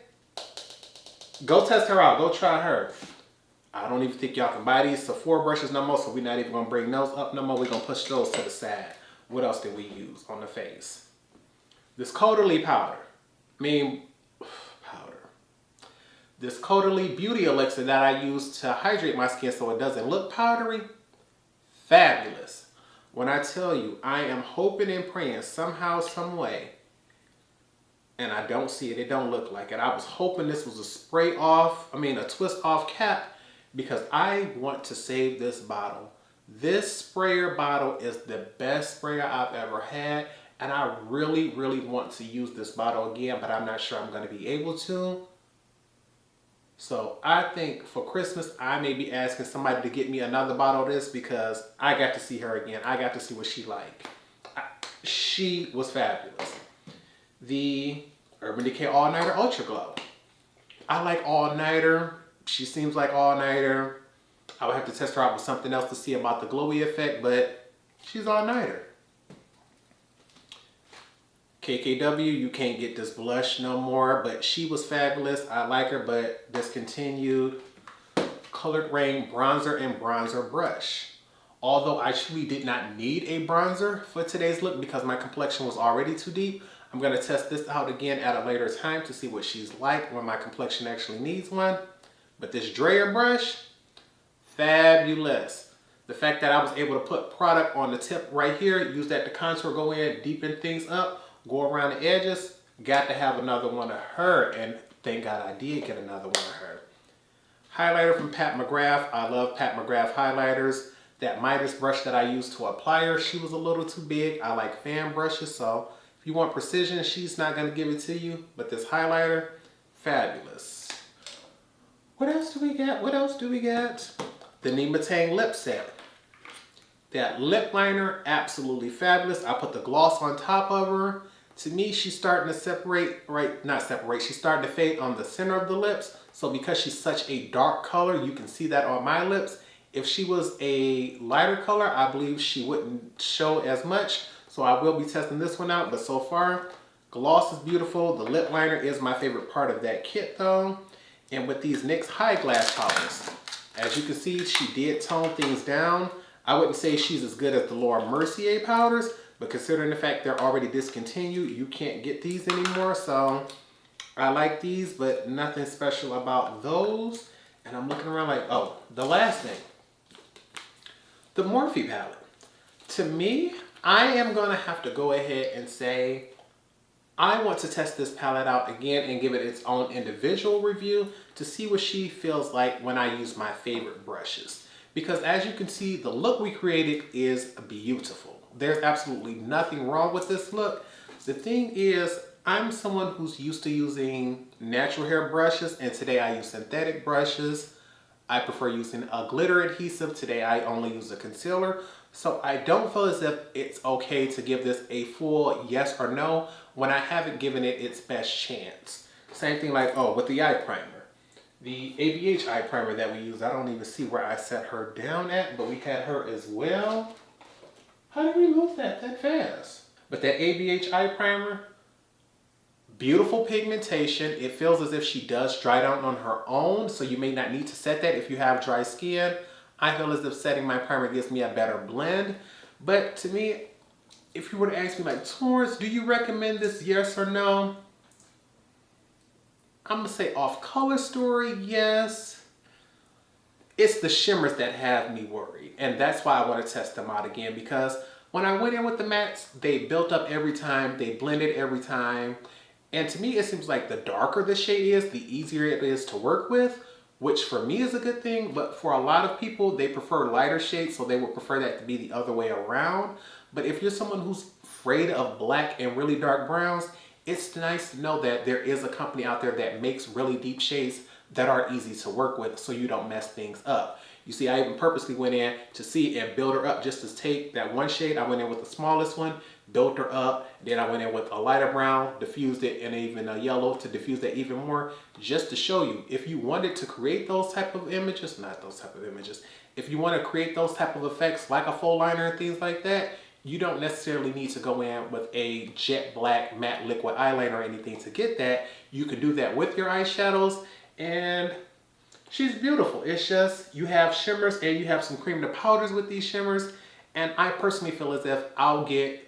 S1: go test her out. Go try her. I don't even think y'all can buy these Sephora brushes no more, so we're not even going to bring those up no more. We're going to push those to the side. What else did we use on the face? This Caudalie powder. This Caudalie Beauty Elixir that I use to hydrate my skin so it doesn't look powdery. Fabulous. When I tell you, I am hoping and praying somehow, some way, and I don't see it, it don't look like it. I was hoping this was a twist off cap, because I want to save this bottle. This sprayer bottle is the best sprayer I've ever had, and I really, really want to use this bottle again, but I'm not sure I'm going to be able to. So I think for Christmas, I may be asking somebody to get me another bottle of this, because I got to see her again. I got to see what she like. She was fabulous. The Urban Decay All Nighter Ultra Glow. I like All Nighter. She seems like All Nighter. I would have to test her out with something else to see about the glowy effect, but she's All Nighter. KKW, you can't get this blush no more, but she was fabulous. I like her, but discontinued. Colored Rain Bronzer and Bronzer Brush. Although I truly did not need a bronzer for today's look because my complexion was already too deep, I'm going to test this out again at a later time to see what she's like when my complexion actually needs one. But this Dreyer brush, fabulous. The fact that I was able to put product on the tip right here, use that to contour, go in, deepen things up, go around the edges, got to have another one of her, and thank God I did get another one of her. Highlighter from Pat McGrath. I love Pat McGrath highlighters. That Midas brush that I used to apply her, she was a little too big. I like fan brushes, so if you want precision, she's not going to give it to you. But this highlighter, fabulous. What else do we got? What else do we got? The Nima Tang lip set. That lip liner, absolutely fabulous. I put the gloss on top of her. To me, she's starting to she's starting to fade on the center of the lips. So because she's such a dark color, you can see that on my lips. If she was a lighter color, I believe she wouldn't show as much. So I will be testing this one out, but so far, gloss is beautiful. The lip liner is my favorite part of that kit though. And with these NYX High Glass powders, as you can see, she did tone things down. I wouldn't say she's as good as the Laura Mercier powders, but considering the fact they're already discontinued, you can't get these anymore. So I like these, but nothing special about those. And I'm looking around like, oh, the last thing. The Morphe palette. To me, I am going to have to go ahead and say, I want to test this palette out again and give it its own individual review to see what she feels like when I use my favorite brushes. Because as you can see, the look we created is beautiful. There's absolutely nothing wrong with this look. The thing is, I'm someone who's used to using natural hair brushes, and today I use synthetic brushes. I prefer using a glitter adhesive. Today I only use a concealer. So I don't feel as if it's okay to give this a full yes or no when I haven't given it its best chance. Same thing like, with the eye primer. The ABH eye primer that we use, I don't even see where I set her down at, but we had her as well. How did we lose that fast? But that ABH eye primer, beautiful pigmentation. It feels as if she does dry down on her own, so you may not need to set that if you have dry skin. I feel as if setting my primer gives me a better blend. But to me, if you were to ask me like, Torrence, do you recommend this, yes or no? I'm gonna say off color story, yes. It's the shimmers that have me worried. And that's why I want to test them out again, because When I went in with the mattes, they built up every time, they blended every time. And to me, it seems like the darker the shade is, the easier it is to work with, which for me is a good thing, but for a lot of people, they prefer lighter shades, so they would prefer that to be the other way around. But if you're someone who's afraid of black and really dark browns, it's nice to know that there is a company out there that makes really deep shades that are easy to work with so you don't mess things up. You see, I even purposely went in to see and build her up just to take that one shade. I went in with the smallest one, built her up. Then I went in with a lighter brown, diffused it, and even a yellow to diffuse that even more, just to show you if you wanted to create those type of images, not those type of images, if you want to create those type of effects like a faux liner and things like that, you don't necessarily need to go in with a jet black matte liquid eyeliner or anything to get that. You can do that with your eyeshadows, and she's beautiful. It's just, you have shimmers and you have some cream to powders with these shimmers, and I personally feel as if I'll get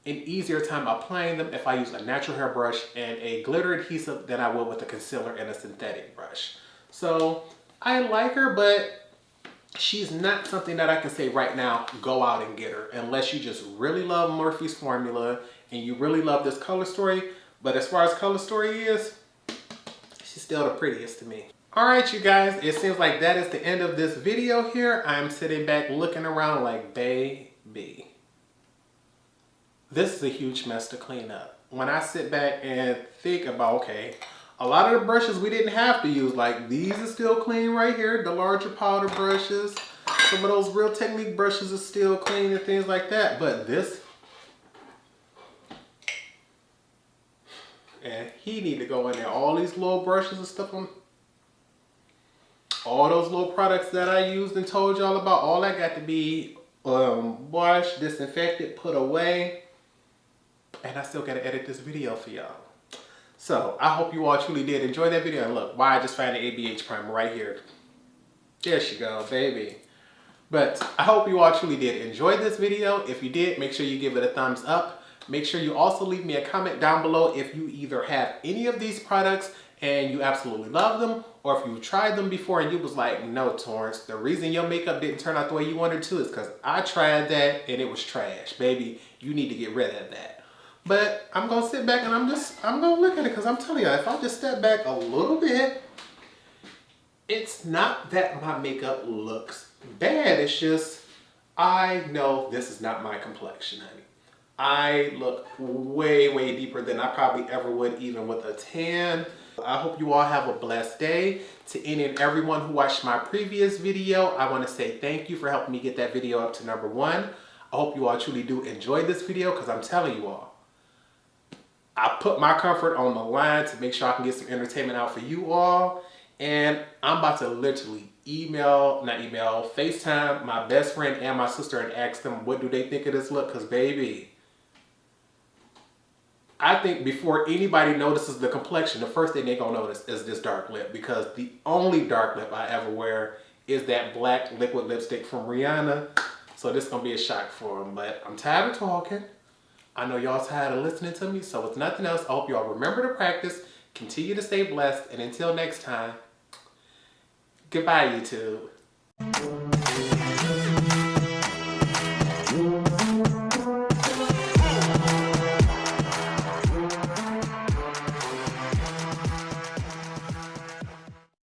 S1: an easier time applying them if I use a natural hair brush and a glitter adhesive than I will with a concealer and a synthetic brush. So I like her, but she's not something that I can say right now, go out and get her, unless you just really love Morphe's formula and you really love this color story. But as far as color story is, she's still the prettiest to me. All right, you guys, it seems like that is the end of this video here. I'm sitting back looking around like, baby, this is a huge mess to clean up. When I sit back and think about, okay, a lot of the brushes we didn't have to use, like these are still clean right here, the larger powder brushes. Some of those Real Technique brushes are still clean and things like that, but this, and he need to go in there. All these little brushes and stuff on, all those little products that I used and told y'all about, all that got to be washed, disinfected, put away. And I still gotta edit this video for y'all. So I hope you all truly did enjoy that video. And look, why I just found the ABH primer right here. There she go, baby. But I hope you all truly did enjoy this video. If you did, make sure you give it a thumbs up. Make sure you also leave me a comment down below if you either have any of these products and you absolutely love them, or if you tried them before and you was like, no, Torrence, the reason your makeup didn't turn out the way you wanted to is because I tried that and it was trash. Baby, you need to get rid of that. But I'm gonna sit back and I'm gonna look at it, because I'm telling you, if I just step back a little bit, it's not that my makeup looks bad. It's just, I know this is not my complexion, honey. I look way, way deeper than I probably ever would, even with a tan. I hope you all have a blessed day. To any and everyone who watched my previous video, I want to say thank you for helping me get that video up to #1. I hope you all truly do enjoy this video, because I'm telling you all, I put my comfort on the line to make sure I can get some entertainment out for you all. And I'm about to literally FaceTime my best friend and my sister and ask them what do they think of this look. Because baby, I think before anybody notices the complexion, the first thing they're gonna notice is this dark lip. Because the only dark lip I ever wear is that black liquid lipstick from Rihanna. So this is gonna be a shock for them. But I'm tired of talking. I know y'all tired of listening to me, so with nothing else, I hope y'all remember to practice, continue to stay blessed, and until next time, goodbye, YouTube.